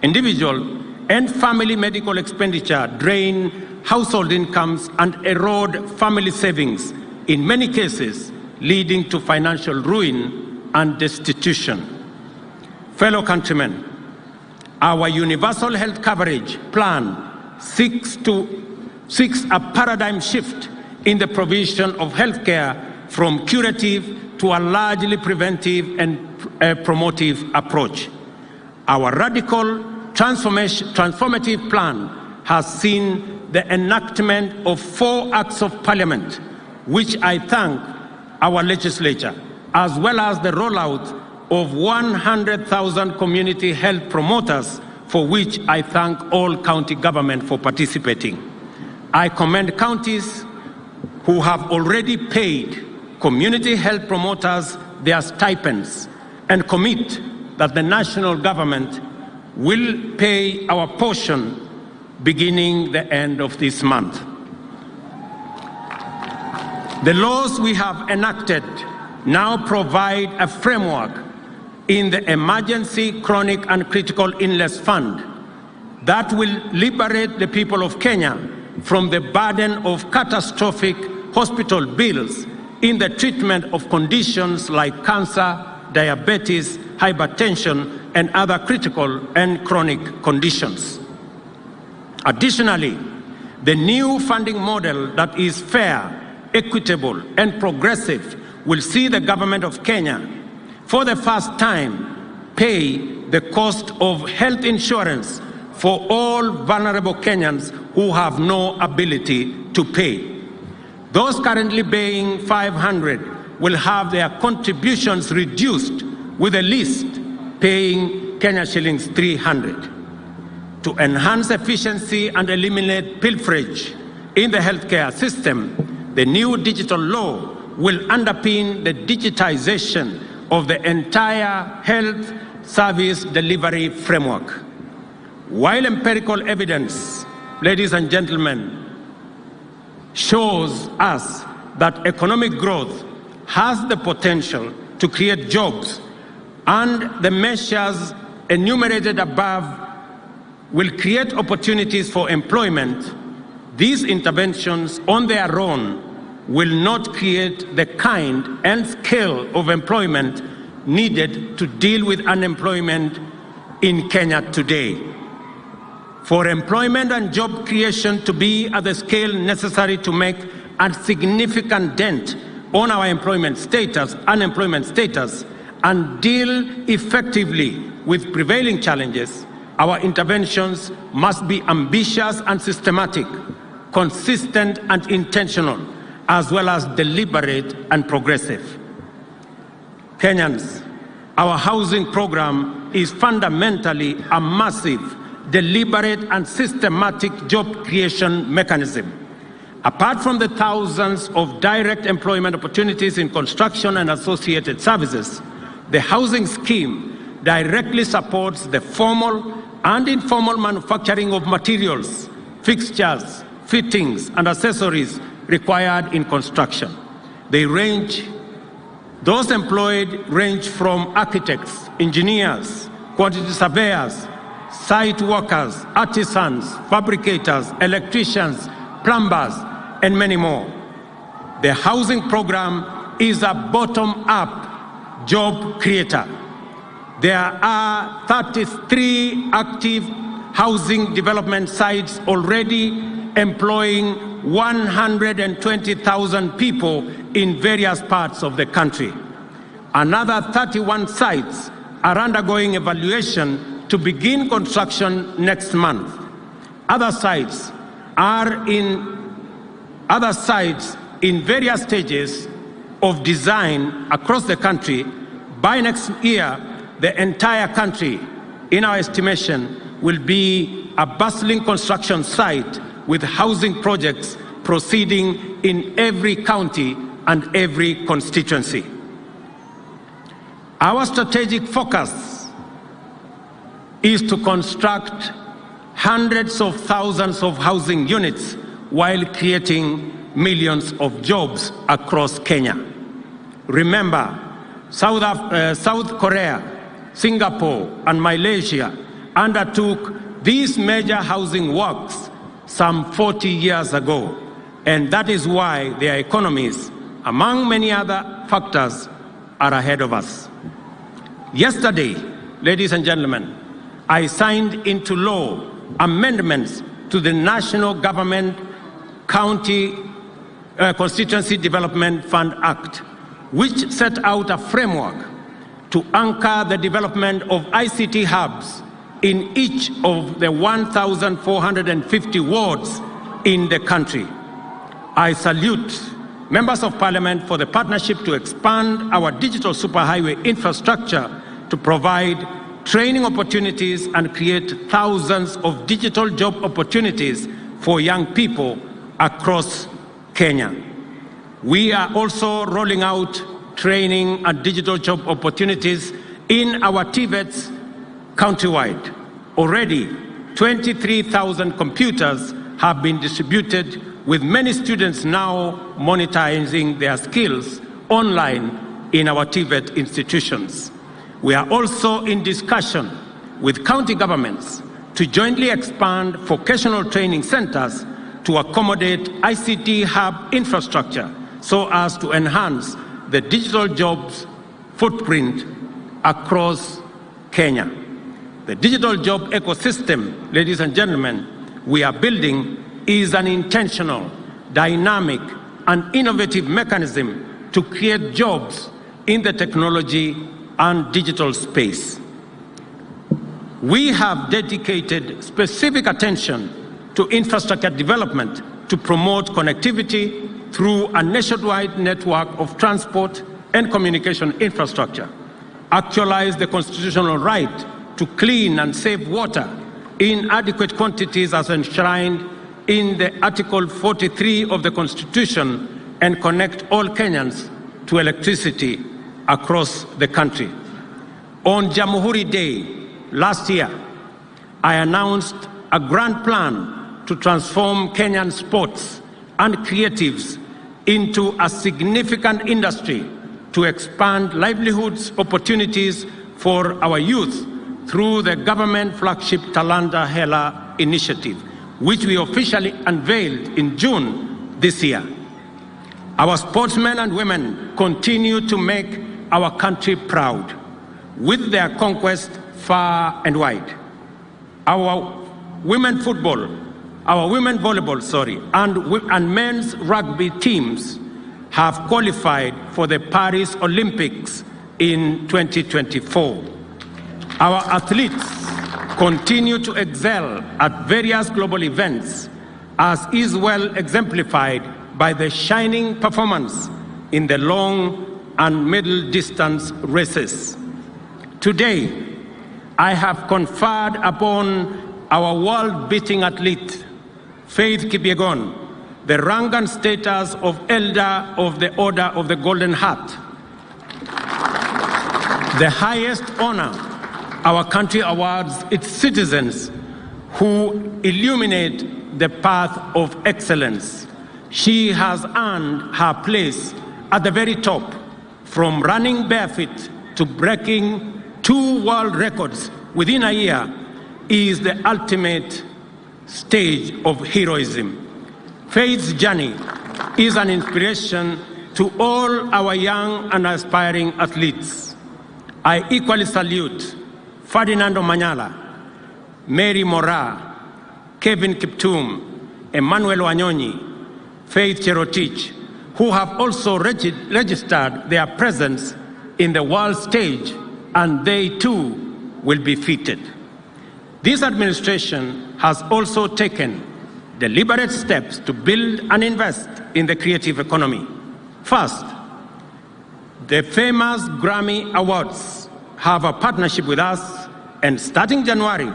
Individual and family medical expenditure drain household incomes and erode family savings, in many cases leading to financial ruin and destitution. Fellow countrymen, our universal health coverage plan seeks a paradigm shift in the provision of health care from curative to a largely preventive and promotive approach. Our radical transformative plan has seen the enactment of 4 acts of parliament, which I thank our legislature, as well as the rollout of 100,000 community health promoters, for which I thank all county government for participating. I commend counties who have already paid community health promoters their stipends and commit that the national government will pay our portion beginning the end of this month. The laws we have enacted now provide a framework in the Emergency, Chronic and Critical Illness Fund that will liberate the people of Kenya from the burden of catastrophic hospital bills in the treatment of conditions like cancer, diabetes, hypertension, and other critical and chronic conditions. Additionally, the new funding model that is fair, equitable, and progressive will see the government of Kenya, for the first time, pay the cost of health insurance for all vulnerable Kenyans who have no ability to pay. Those currently paying 500 will have their contributions reduced, with the least paying Kenya shillings 300. To enhance efficiency and eliminate pilferage in the healthcare system, the new digital law will underpin the digitization of the entire health service delivery framework. While empirical evidence, ladies and gentlemen, shows us that economic growth has the potential to create jobs, and the measures enumerated above will create opportunities for employment, these interventions on their own will not create the kind and scale of employment needed to deal with unemployment in Kenya today. For employment and job creation to be at the scale necessary to make a significant dent on our unemployment status, and deal effectively with prevailing challenges, our interventions must be ambitious and systematic, consistent and intentional, as well as deliberate and progressive. Kenyans, our housing program is fundamentally a massive, deliberate and systematic job creation mechanism. Apart from the thousands of direct employment opportunities in construction and associated services, the housing scheme directly supports the formal and informal manufacturing of materials, fixtures, fittings, and accessories required in construction. Those employed range from architects, engineers, quantity surveyors, site workers, artisans, fabricators, electricians, plumbers, and many more. The housing program is a bottom-up job creator. There are 33 active housing development sites already employing 120,000 people in various parts of the country. Another 31 sites are undergoing evaluation to begin construction next month. Other sites in various stages of design across the country. By next year, the entire country, in our estimation, will be a bustling construction site with housing projects proceeding in every county and every constituency. Our strategic focus is to construct hundreds of thousands of housing units while creating millions of jobs across Kenya. Remember, South Korea, Singapore, and Malaysia undertook these major housing works some 40 years ago, and that is why their economies, among many other factors, are ahead of us. Yesterday, ladies and gentlemen, I signed into law amendments to the National Government County Constituency Development Fund Act, which set out a framework to anchor the development of ICT hubs in each of the 1,450 wards in the country. I salute members of Parliament for the partnership to expand our digital superhighway infrastructure to provide training opportunities and create thousands of digital job opportunities for young people across Kenya. We are also rolling out training and digital job opportunities in our TVETs countrywide. Already, 23,000 computers have been distributed, with many students now monetizing their skills online in our TVET institutions. We are also in discussion with county governments to jointly expand vocational training centers to accommodate ICT hub infrastructure so as to enhance the digital jobs footprint across Kenya. The digital job ecosystem, ladies and gentlemen, we are building is an intentional, dynamic, and innovative mechanism to create jobs in the technology and digital space. We have dedicated specific attention to infrastructure development to promote connectivity through a nationwide network of transport and communication infrastructure, actualize the constitutional right to clean and safe water in adequate quantities as enshrined in the Article 43 of the Constitution, and connect all Kenyans to electricity across the country. On Jamhuri Day last year, I announced a grand plan to transform Kenyan sports and creatives into a significant industry to expand livelihoods opportunities for our youth through the government flagship Talanta Hela initiative, which we officially unveiled in June this year. Our sportsmen and women continue to make our country proud with their conquest far and wide. Our women volleyball, and men's rugby teams have qualified for the Paris Olympics in 2024. Our athletes continue to excel at various global events, as is well exemplified by the shining performance in the long and middle distance races. Today, I have conferred upon our world-beating athlete, Faith Kipyegon, the rank and status of Elder of the Order of the Golden Heart, the highest honor our country awards its citizens who illuminate the path of excellence. She has earned her place at the very top, from running barefoot to breaking 2 world records within a year, is the ultimate stage of heroism. Faith's journey is an inspiration to all our young and aspiring athletes. I equally salute Ferdinando Manyala, Mary Moraa, Kevin Kiptum, Emmanuel Wanyonyi, Faith Cherotich, who have also registered their presence in the world stage, and they too will be fitted. This administration has also taken deliberate steps to build and invest in the creative economy. First, the famous Grammy Awards have a partnership with us, and starting January,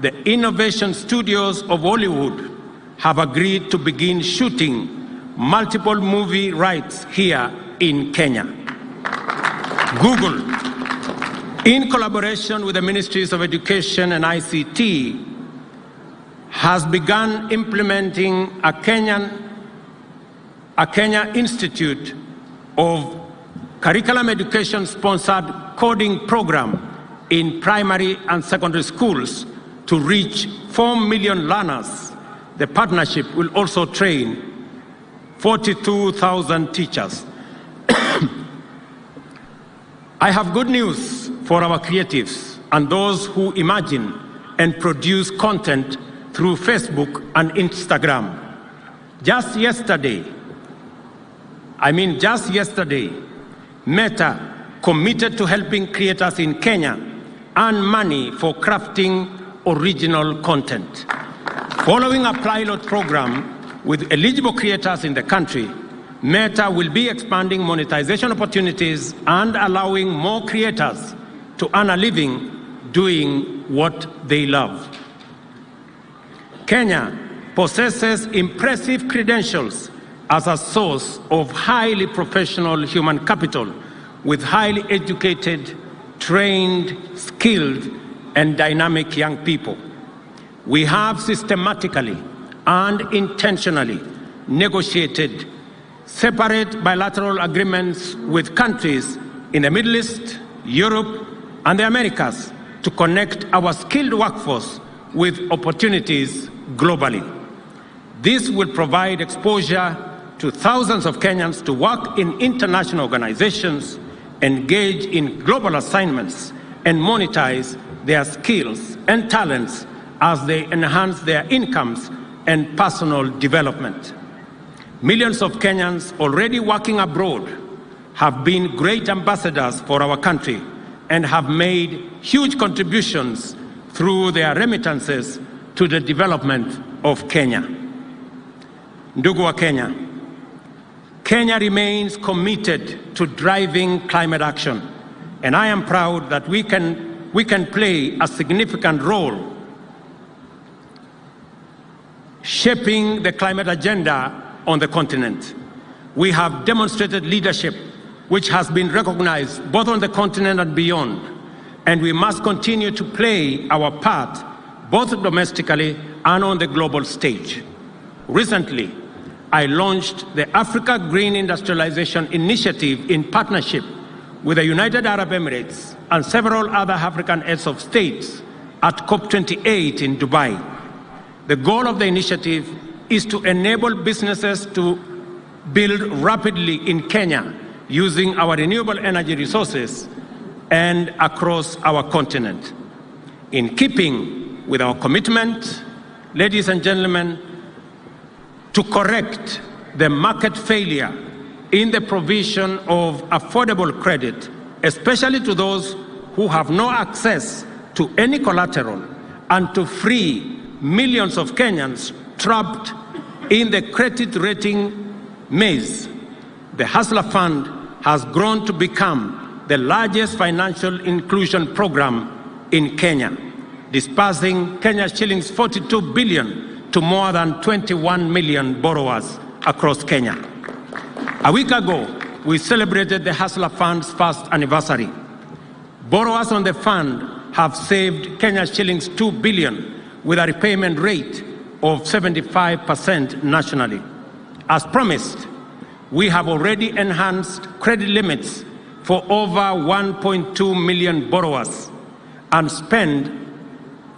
the Innovation Studios of Hollywood have agreed to begin shooting multiple movie rights here in Kenya. Google, in collaboration with the Ministries of Education and ICT, has begun implementing a Kenya Institute of Curriculum Education-sponsored coding program in primary and secondary schools to reach 4 million learners. The partnership will also train 42,000 teachers. I have good news for our creatives and those who imagine and produce content through Facebook and Instagram. Just yesterday, Meta committed to helping creators in Kenya earn money for crafting original content. Following a pilot program with eligible creators in the country, Meta will be expanding monetization opportunities and allowing more creators to earn a living doing what they love. Kenya possesses impressive credentials as a source of highly professional human capital, with highly educated, trained, skilled, and dynamic young people. We have systematically and intentionally negotiated separate bilateral agreements with countries in the Middle East, Europe, and the Americas to connect our skilled workforce with opportunities globally. This will provide exposure to thousands of Kenyans to work in international organizations, engage in global assignments, and monetize their skills and talents as they enhance their incomes and personal development. Millions of Kenyans already working abroad have been great ambassadors for our country and have made huge contributions through their remittances to the development of Kenya. Ndugu wa Kenya, Kenya remains committed to driving climate action, and I am proud that we can play a significant role shaping the climate agenda on the continent. We have demonstrated leadership which has been recognized both on the continent and beyond, and we must continue to play our part both domestically and on the global stage. Recently, I launched the Africa Green Industrialization Initiative in partnership with the United Arab Emirates and several other African heads of states at COP28 in Dubai. The goal of the initiative is to enable businesses to build rapidly in Kenya using our renewable energy resources and across our continent. In keeping with our commitment, ladies and gentlemen, to correct the market failure in the provision of affordable credit, especially to those who have no access to any collateral, and to free millions of Kenyans trapped in the credit rating maze, the Hustler Fund has grown to become the largest financial inclusion program in Kenya, disbursing Kenya's shillings 42 billion to more than 21 million borrowers across Kenya. A week ago, we celebrated the Hustler Fund's first anniversary. Borrowers on the fund have saved Kenya's shillings 2 billion with a repayment rate of 75% nationally. As promised, we have already enhanced credit limits for over 1.2 million borrowers and spent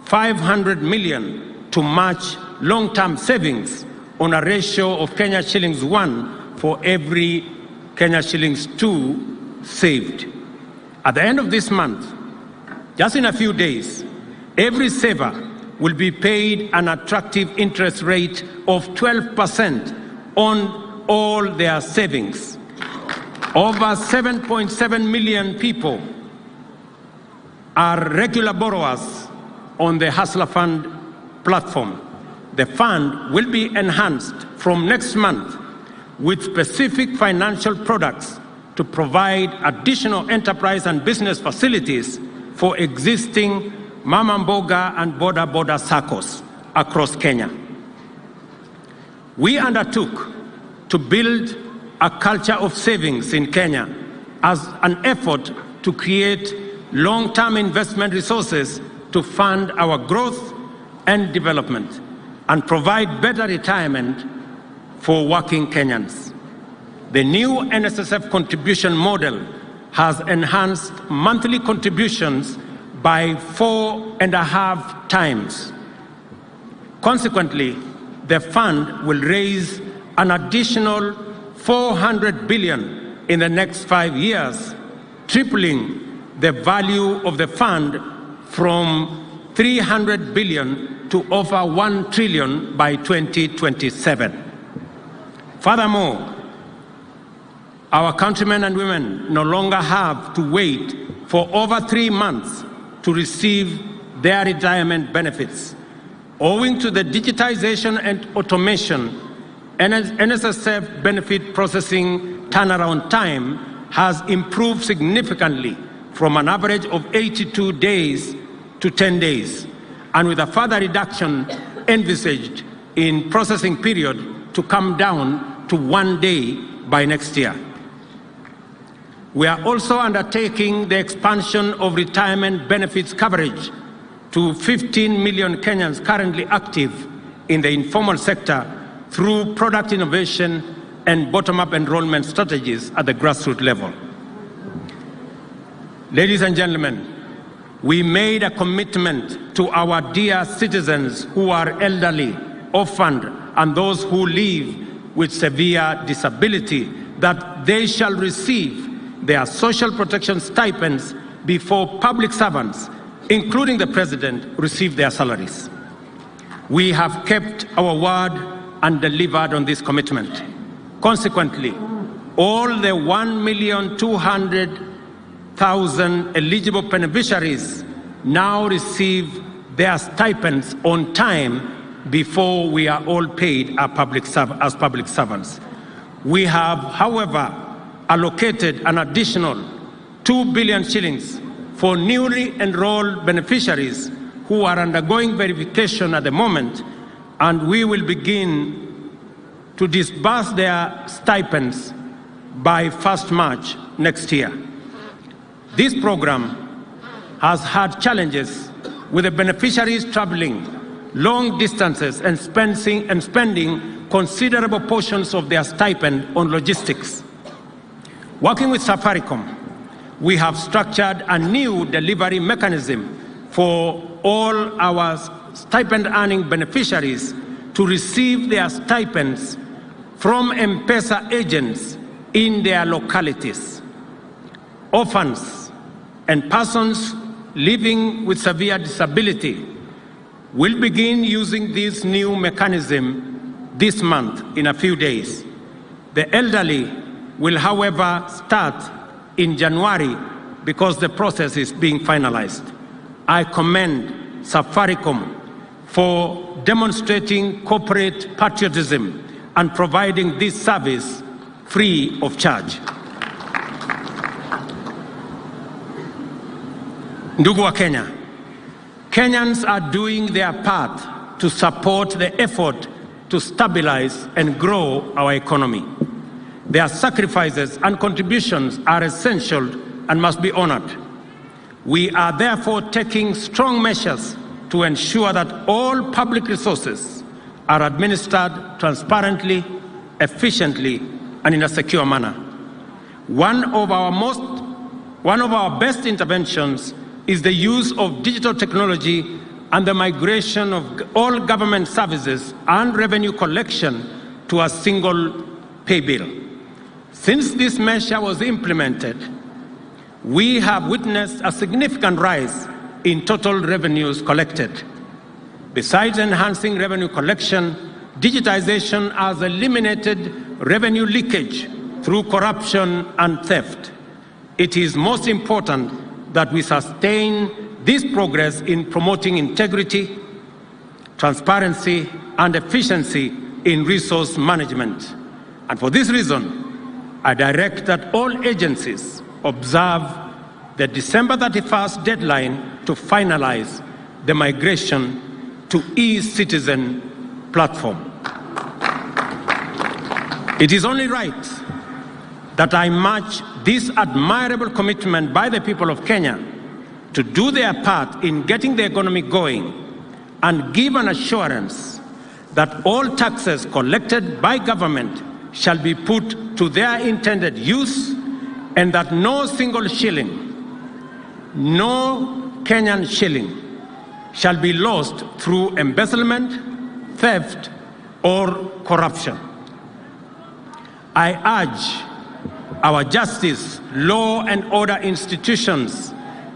500 million to match long-term savings on a ratio of Kenya shillings 1 for every Kenya shillings 2 saved. At the end of this month, just in a few days, every saver will be paid an attractive interest rate of 12% on all their savings. Over 7.7 million people are regular borrowers on the Hustler Fund platform. The fund will be enhanced from next month with specific financial products to provide additional enterprise and business facilities for existing Mama Mboga and Boda Boda SACCOs across Kenya. We undertook to build a culture of savings in Kenya as an effort to create long-term investment resources to fund our growth and development and provide better retirement for working Kenyans. The new NSSF contribution model has enhanced monthly contributions by 4.5 times. Consequently, the fund will raise an additional 400 billion in the next 5 years, tripling the value of the fund from 300 billion to over 1 trillion by 2027. Furthermore, our countrymen and women no longer have to wait for over 3 months to receive their retirement benefits. Owing to the digitization and automation, NSSF benefit processing turnaround time has improved significantly from an average of 82 days to 10 days, and with a further reduction envisaged in processing period to come down to 1 day by next year. We are also undertaking the expansion of retirement benefits coverage to 15 million Kenyans currently active in the informal sector through product innovation and bottom-up enrollment strategies at the grassroots level. Ladies and gentlemen, we made a commitment to our dear citizens who are elderly, orphaned, and those who live with severe disability that they shall receive their social protection stipends before public servants, including the president, receive their salaries. We have kept our word and delivered on this commitment. Consequently, all the 1,200,000 eligible beneficiaries now receive their stipends on time before we are all paid as public servants. We have, however, allocated an additional 2 billion shillings for newly enrolled beneficiaries who are undergoing verification at the moment, and we will begin to disburse their stipends by 1st March next year. This program has had challenges with the beneficiaries traveling long distances and spending considerable portions of their stipend on logistics. Working with Safaricom, we have structured a new delivery mechanism for all our stipend-earning beneficiaries to receive their stipends from M-Pesa agents in their localities. Orphans and persons living with severe disability will begin using this new mechanism this month in a few days. The elderly will, however, start in January because the process is being finalized. I commend Safaricom for demonstrating corporate patriotism and providing this service free of charge. Ndugu wa Kenya, Kenyans are doing their part to support the effort to stabilize and grow our economy. Their sacrifices and contributions are essential and must be honored. We are therefore taking strong measures to ensure that all public resources are administered transparently, efficiently, and in a secure manner. One of our best interventions is the use of digital technology and the migration of all government services and revenue collection to a single pay bill. Since this measure was implemented, we have witnessed a significant rise in total revenues collected. Besides enhancing revenue collection, digitization has eliminated revenue leakage through corruption and theft. It is most important that we sustain this progress in promoting integrity, transparency, and efficiency in resource management. And for this reason, I direct that all agencies observe the December 31st deadline to finalize the migration to e-Citizen platform. It is only right that I match this admirable commitment by the people of Kenya to do their part in getting the economy going and give an assurance that all taxes collected by government shall be put to their intended use and that no single shilling, no Kenyan shilling, shall be lost through embezzlement, theft, or corruption. I urge our justice, law and order institutions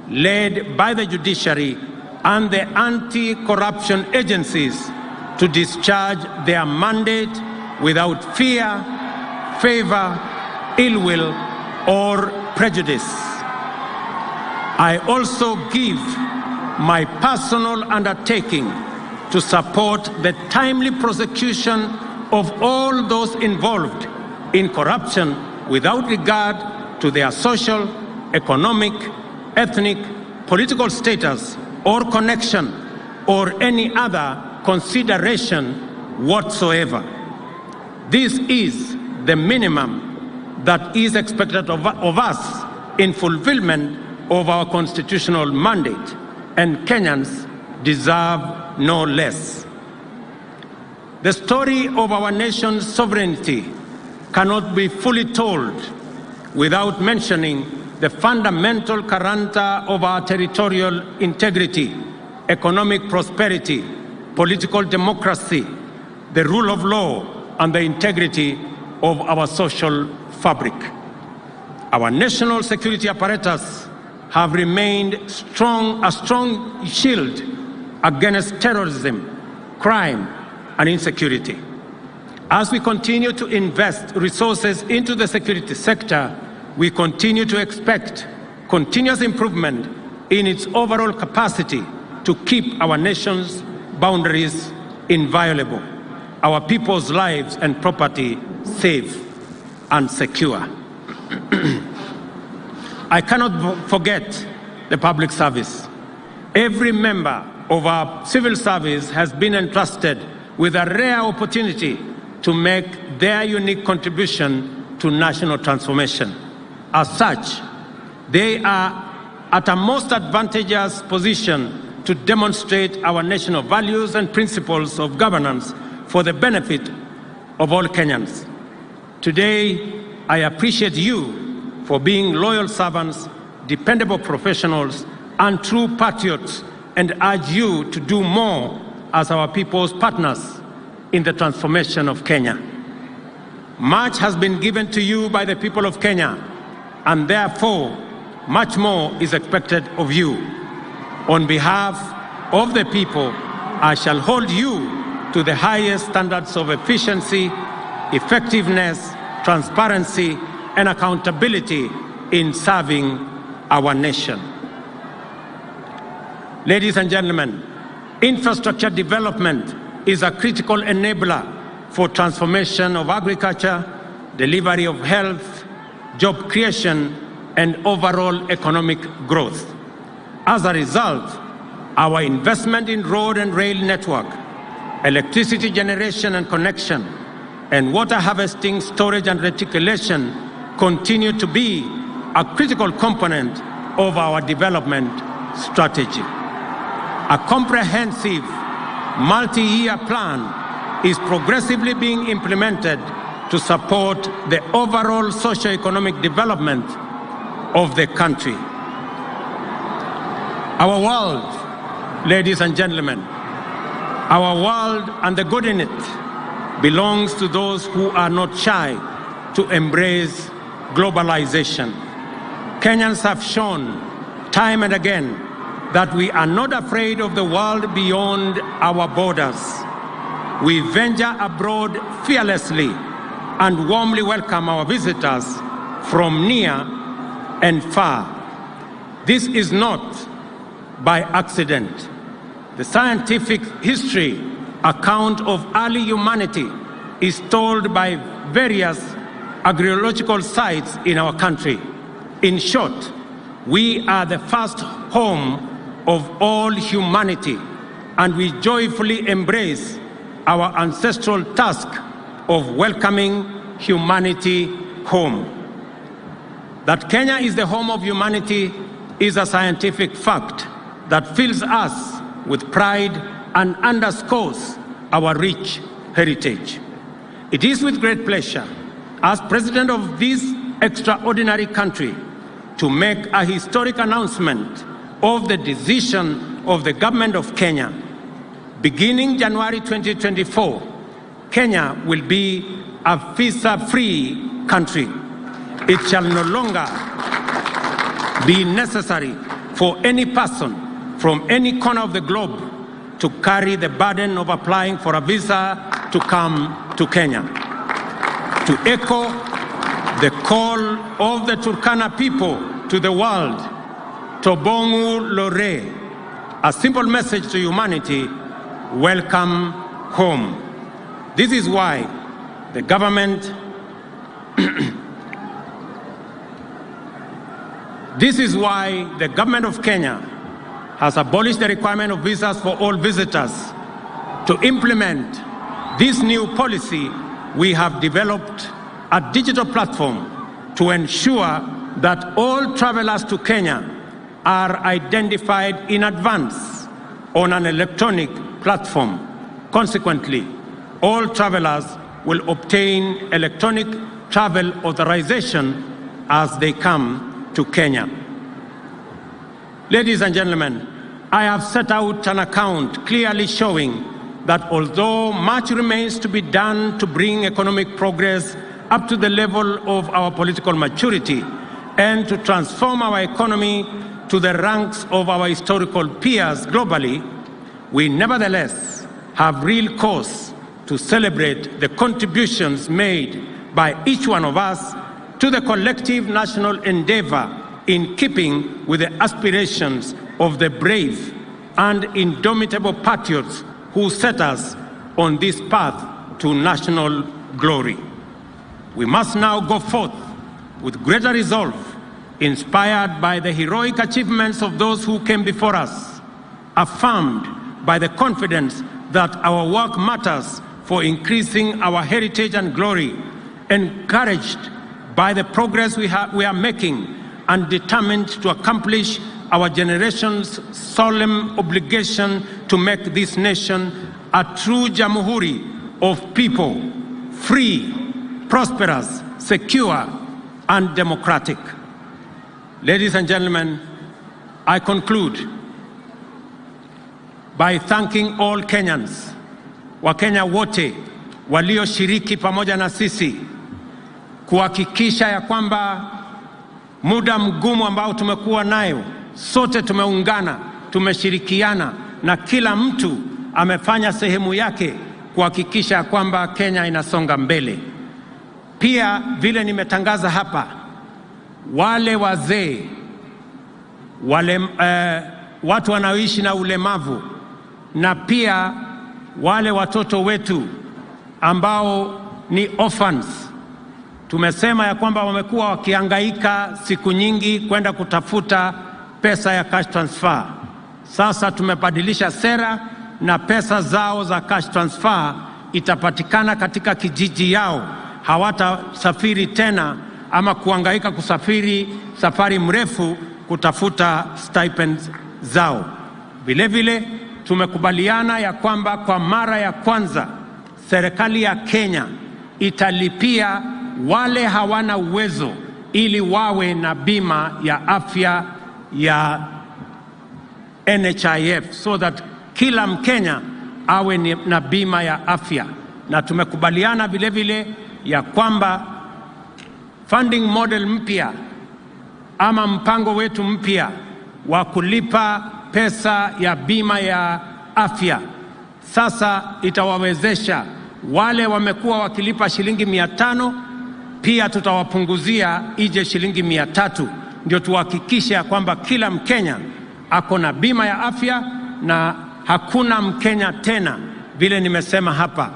led by the judiciary and the anti-corruption agencies to discharge their mandate without fear, favor, ill will, or prejudice. I also give my personal undertaking to support the timely prosecution of all those involved in corruption without regard to their social, economic, ethnic, political status or connection or any other consideration whatsoever. This is the minimum that is expected of us in fulfillment of our constitutional mandate, and Kenyans deserve no less. The story of our nation's sovereignty cannot be fully told without mentioning the fundamental character of our territorial integrity, economic prosperity, political democracy, the rule of law, and the integrity of our social fabric. Our national security apparatus have remained a strong shield against terrorism, crime, and insecurity. As we continue to invest resources into the security sector, we continue to expect continuous improvement in its overall capacity to keep our nation's boundaries inviolable, our people's lives and property safe and secure. I cannot forget the public service. Every member of our civil service has been entrusted with a rare opportunity to make their unique contribution to national transformation. As such, they are at a most advantageous position to demonstrate our national values and principles of governance for the benefit of all Kenyans. Today, I appreciate you for being loyal servants dependable professionals, and true patriots, and urge you to do more as our people's partners in the transformation of Kenya. Much has been given to you by the people of Kenya, and therefore, much more is expected of you. On behalf of the people, I shall hold you to the highest standards of efficiency, effectiveness, transparency, and accountability in serving our nation. Ladies and gentlemen, infrastructure development is a critical enabler for transformation of agriculture, delivery of health, job creation, and overall economic growth. As a result, our investment in road and rail network, electricity generation and connection, and water harvesting, storage, and reticulation continue to be a critical component of our development strategy. A comprehensive multi-year plan is progressively being implemented to support the overall socio-economic development of the country. Our world, ladies and gentlemen, our world and the good in it belongs to those who are not shy to embrace globalization. Kenyans have shown time and again that we are not afraid of the world beyond our borders. We venture abroad fearlessly and warmly welcome our visitors from near and far. This is not by accident. The scientific history account of early humanity is told by various archaeological sites in our country. In short, we are the first home of all humanity, and we joyfully embrace our ancestral task of welcoming humanity home. That Kenya is the home of humanity is a scientific fact that fills us with pride and underscores our rich heritage. It is with great pleasure, as President of this extraordinary country, to make a historic announcement of the decision of the government of Kenya. Beginning January 2024, Kenya will be a visa-free country. It shall no longer be necessary for any person from any corner of the globe to carry the burden of applying for a visa to come to Kenya. To echo the call of the Turkana people to the world, Tobongu Lore, a simple message to humanity: welcome home. This is why the government of Kenya has abolished the requirement of visas for all visitors. To implement this new policy, we have developed a digital platform to ensure that all travelers to Kenya are identified in advance on an electronic platform. Consequently, all travelers will obtain electronic travel authorization as they come to Kenya. Ladies and gentlemen, I have set out an account clearly showing that although much remains to be done to bring economic progress up to the level of our political maturity and to transform our economy to the ranks of our historical peers globally, we nevertheless have real cause to celebrate the contributions made by each one of us to the collective national endeavor in keeping with the aspirations of the brave and indomitable patriots who set us on this path to national glory. We must now go forth with greater resolve, inspired by the heroic achievements of those who came before us, affirmed by the confidence that our work matters for increasing our heritage and glory, encouraged by the progress we are making, and determined to accomplish our generation's solemn obligation to make this nation a true jamhuri of people, free, prosperous, secure, and democratic. Ladies and gentlemen, I conclude by thanking all Kenyans, Wakenya wote walioshiriki pamoja na sisi kuhakikisha ya kwamba muda mgumu ambao tumekuwa nayo, sote tumeungana, tumeshirikiana na kila mtu amefanya sehemu yake kuhakikisha kwamba Kenya inasonga mbele. Pia vile nimetangaza hapa, wale wazee, wale watu wanaoishi na ulemavu, na pia wale watoto wetu ambao ni orphans, tumesema ya kwamba wamekuwa wakihangaika siku nyingi kwenda kutafuta pesa ya cash transfer. Sasa tumebadilisha sera na pesa zao za cash transfer itapatikana katika kijiji yao. Hawatasafiri tena ama kuhangaika kusafiri safari mrefu kutafuta stipends zao. Vile vile tumekubaliana ya kwamba kwa mara ya kwanza serikali ya Kenya italipia wale hawana uwezo ili wawe na bima ya afya ya NHIF, so that kila Mkenya awe na bima ya afya. Na tumekubaliana vile vile ya kwamba funding model mpya ama mpango wetu mpya wa kulipa pesa ya bima ya afya sasa itawawezesha wale wamekuwa wakilipa shilingi 500, pia tutawapunguzia ije shilingi 300, ndio tuhakikishe kwamba kila Mkenya ako na bima ya afya. Na hakuna Mkenya tena, vile nimesema hapa,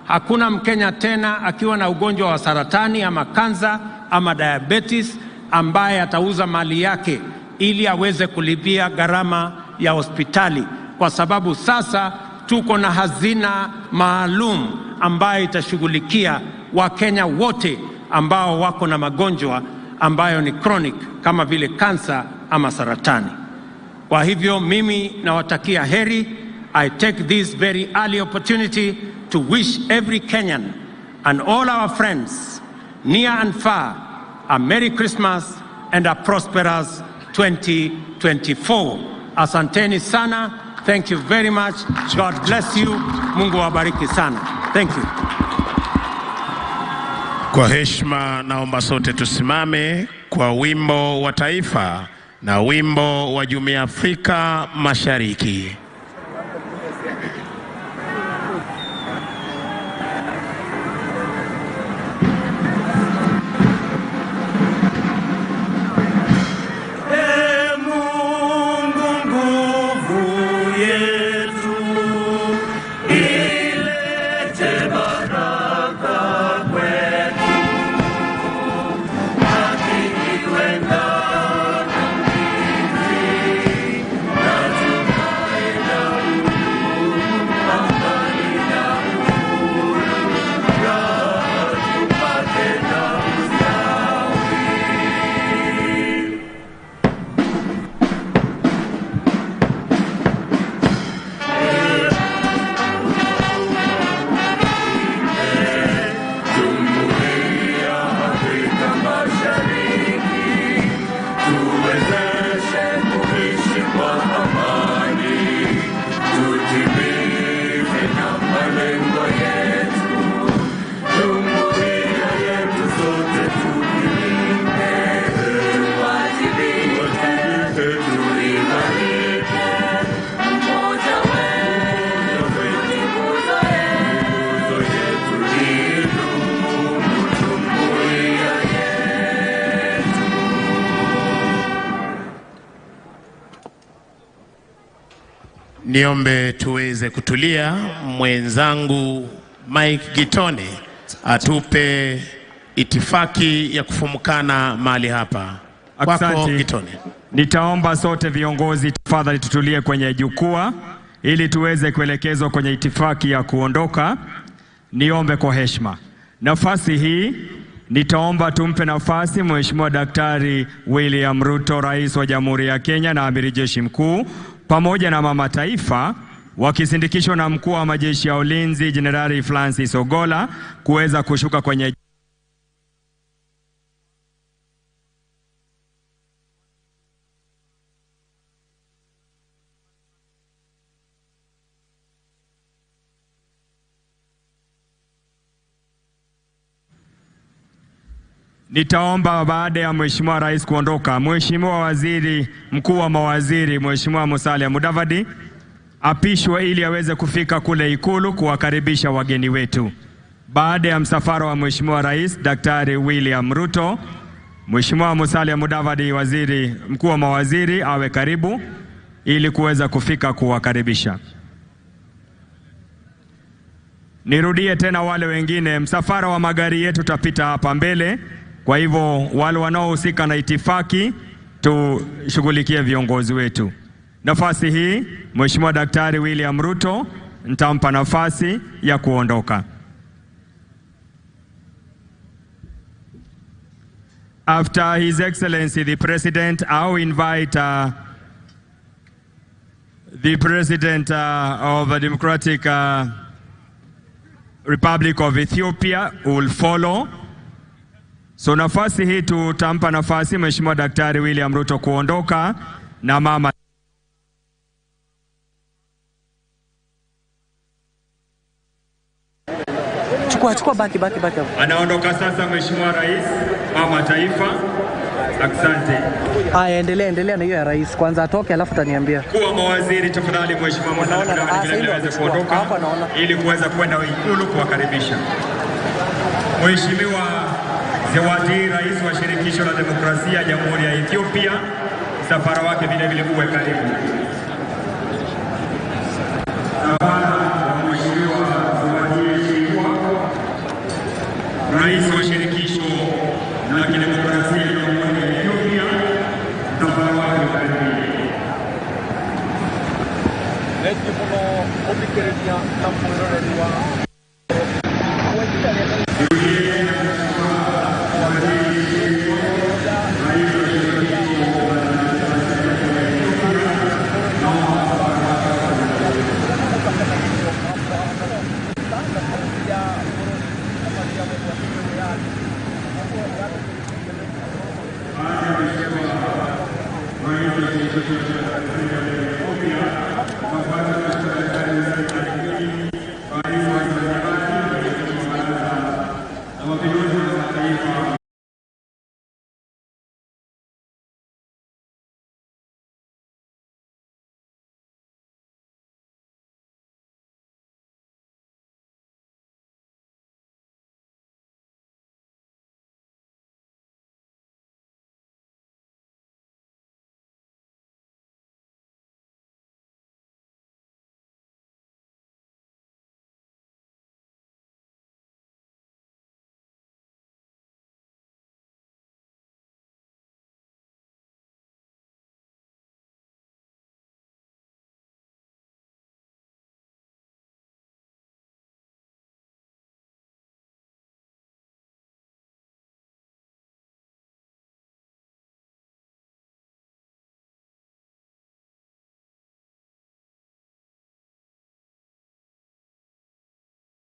hakuna Mkenya tena akiwa na ugonjwa wa saratani ama kansa ama diabetes ambaye atauza mali yake ili aweze kulipia gharama ya hospitali, kwa sababu sasa tuko na hazina maalum ambayo itashughulikia Wakenya wote ambao wako na magonjwa ambayo ni chronic kama vile kansa ama saratani. Kwa hivyo mimi nawatakia heri. I take this very early opportunity to wish every Kenyan and all our friends near and far a Merry Christmas and a prosperous 2024. Asanteni sana. Thank you very much. God bless you. Mungu wabariki sana. Thank you. Kwa heshima naomba sote tusimame kwa wimbo wa taifa na wimbo wa Jumuiya ya Afrika Mashariki. Niombe tuweze kutulia. Mwenzangu Mike Gitone atupe itifaki ya kufumukana mahali hapa. Kwako Gitone. Nitaomba sote viongozi tafadhali tutulie kwenye jukwaa ili tuweze kuelekezwa kwenye itifaki ya kuondoka. Niombe kwa heshima. Nafasi hii nitaomba tumpe nafasi Mheshimiwa Daktari William Ruto, Rais wa Jamhuri ya Kenya na Amiri Jeshi Mkuu, pamoja na Mama Taifa wakisindikishwa na Mkuu wa Majeshi ya Ulinzi Jenerali Francis Ogola kuweza kushuka kwenye nitaomba baada ya Mheshimiwa Rais kuondoka, Mheshimiwa Waziri Mkuu wa Mawaziri, Mheshimiwa Musalia Mudavadi apishwe ili aweze kufika kule Ikulu kuwakaribisha wageni wetu. Baada ya msafara wa Mheshimiwa Rais Daktari William Ruto, Mheshimiwa Musalia Mudavadi, Waziri Mkuu wa Mawaziri, awe karibu ili kuweza kufika kuwakaribisha. Nirudie tena wale wengine, msafara wa magari yetu tapita hapa mbele. Kwa hivyo wale wanaohusika na itifaki tushughulikie viongozi wetu. Nafasi hii Mheshimiwa Daktari William Ruto nitampa nafasi ya kuondoka. After His Excellency the President, I'll invite the President of the Democratic Republic of Ethiopia will follow. So nafasi hii tutampa nafasi Mheshimiwa Daktari William Ruto kuondoka na mama chukua baki. Anaondoka sasa Mheshimiwa Rais, mama taifa. Asante. Haya, endelea na hiyo ya rais. Kwanza atoke alafu utaniambia. Kwa mawaziri tafadhali Mheshimiwa Mudavadi aweze kuondoka ili kuweza kwenda Ikulu kuwakaribisha. Mheshimiwa Zawadi, Rais wa Shirikisho la Demokrasia ya Jamhuri ya Ethiopia, msafara wake vile vile uwe karibu. Rais wa Shirikisho la Demokrasia ya Jamhuri ya Ethiopia, msafara wake karibu.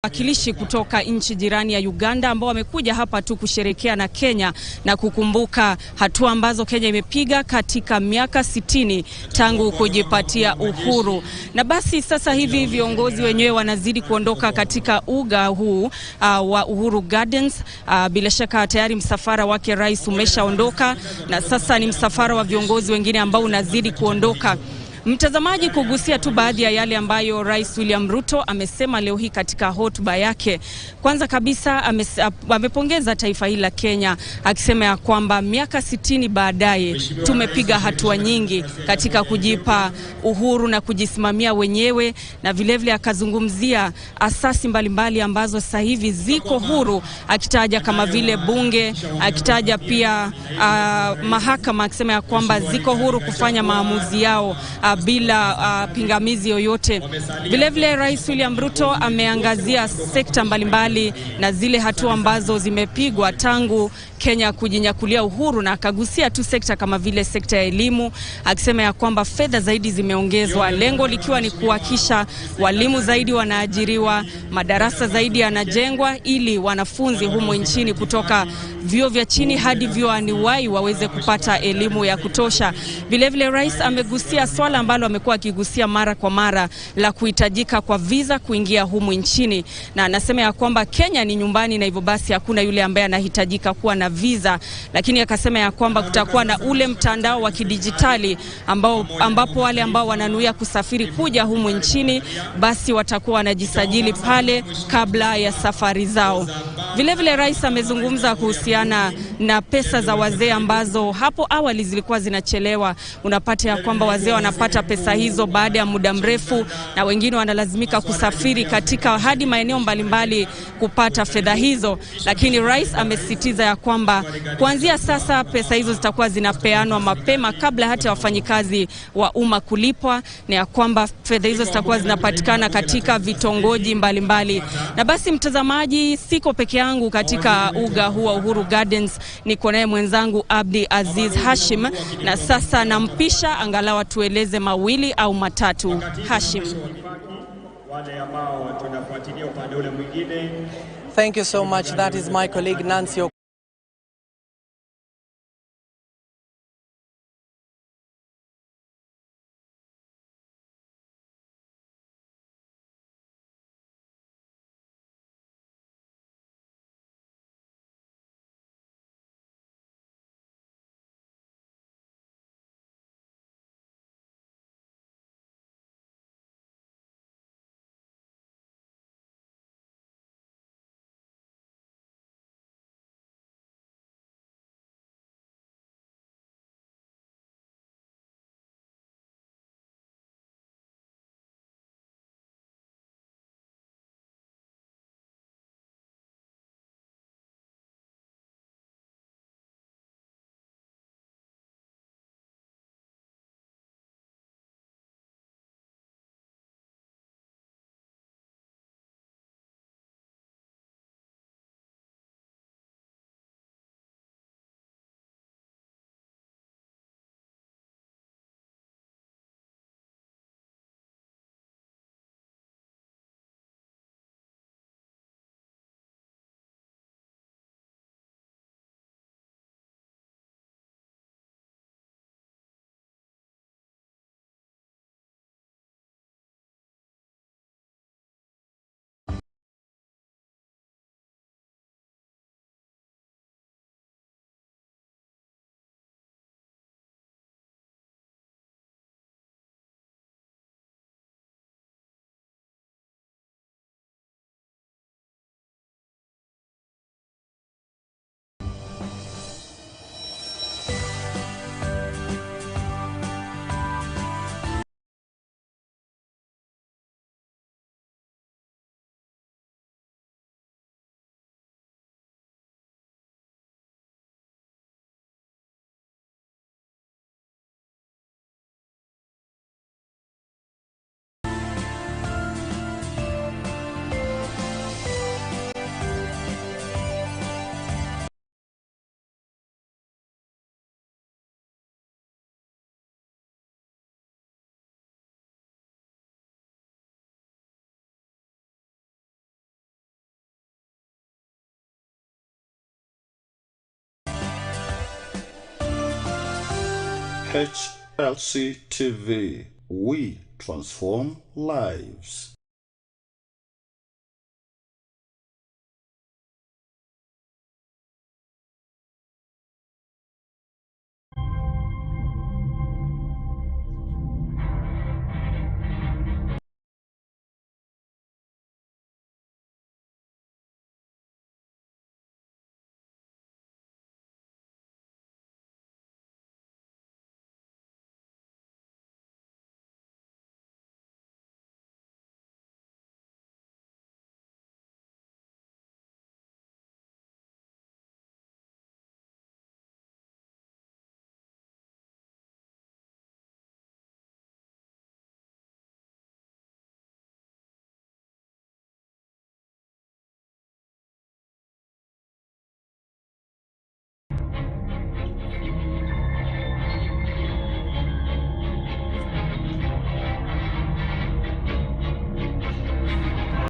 Wakilishi kutoka nchi jirani ya Uganda ambao wamekuja hapa tu kusherekea na Kenya na kukumbuka hatua ambazo Kenya imepiga katika miaka 60 tangu kujipatia uhuru. Na basi sasa hivi viongozi wenyewe wanazidi kuondoka katika uga huu wa Uhuru Gardens. Bila shaka tayari msafara wake rais umeshaondoka na sasa ni msafara wa viongozi wengine ambao unazidi kuondoka. Mtazamaji, kugusia tu baadhi ya yale ambayo Rais William Ruto amesema leo hii katika hotuba yake. Kwanza kabisa amepongeza taifa hili la Kenya akisema ya kwamba miaka 60 baadaye tumepiga hatua nyingi katika kujipa uhuru na kujisimamia wenyewe, na vilevile akazungumzia asasi mbalimbali ambazo sasa hivi ziko huru, akitaja kama vile bunge, akitaja pia mahakama, akisema ya kwamba ziko huru kufanya maamuzi yao bila pingamizi yoyote. Vilevile Rais William Ruto ameangazia sekta mbalimbali na zile hatua ambazo zimepigwa tangu Kenya kujinyakulia uhuru, na akagusia tu sekta kama vile sekta ya elimu, akisema ya kwamba fedha zaidi zimeongezwa, lengo likiwa ni kuhakikisha walimu zaidi wanaajiriwa, madarasa zaidi yanajengwa ili wanafunzi humo nchini kutoka vyuo vya chini hadi vyuo anuwai waweze kupata elimu ya kutosha. Vilevile rais amegusia swala ambalo amekuwa akigusia mara kwa mara la kuhitajika kwa visa kuingia humu nchini, na anasema ya kwamba Kenya ni nyumbani na hivyo basi hakuna yule ambaye anahitajika kuwa na visa, lakini akasema ya kwamba kutakuwa na ule mtandao wa kidijitali ambapo wale ambao wananuia kusafiri kuja humu nchini basi watakuwa wanajisajili pale kabla ya safari zao. Vile rais amezungumza kuhusiana na pesa za wazee ambazo hapo awali zilikuwa zinachelewa. Unapata ya kwamba wazee wanapata pesa hizo baada ya muda mrefu, na wengine wanalazimika kusafiri katika hadi maeneo mbalimbali kupata fedha hizo, lakini rais amesisitiza ya kwamba kuanzia sasa pesa hizo zitakuwa zinapeanwa mapema kabla hata wafanyikazi wa umma kulipwa, na ya kwamba fedha hizo zitakuwa zinapatikana katika vitongoji mbalimbali. Na basi mtazamaji, siko peke yangu katika uga huu wa Uhuru Gardens, niko naye mwenzangu Abdi Aziz Hashim, na sasa nampisha angalau tueleze mawili au matatu. Hashim. Thank you so much. That is my colleague Nancy. HLC TV, we transform lives.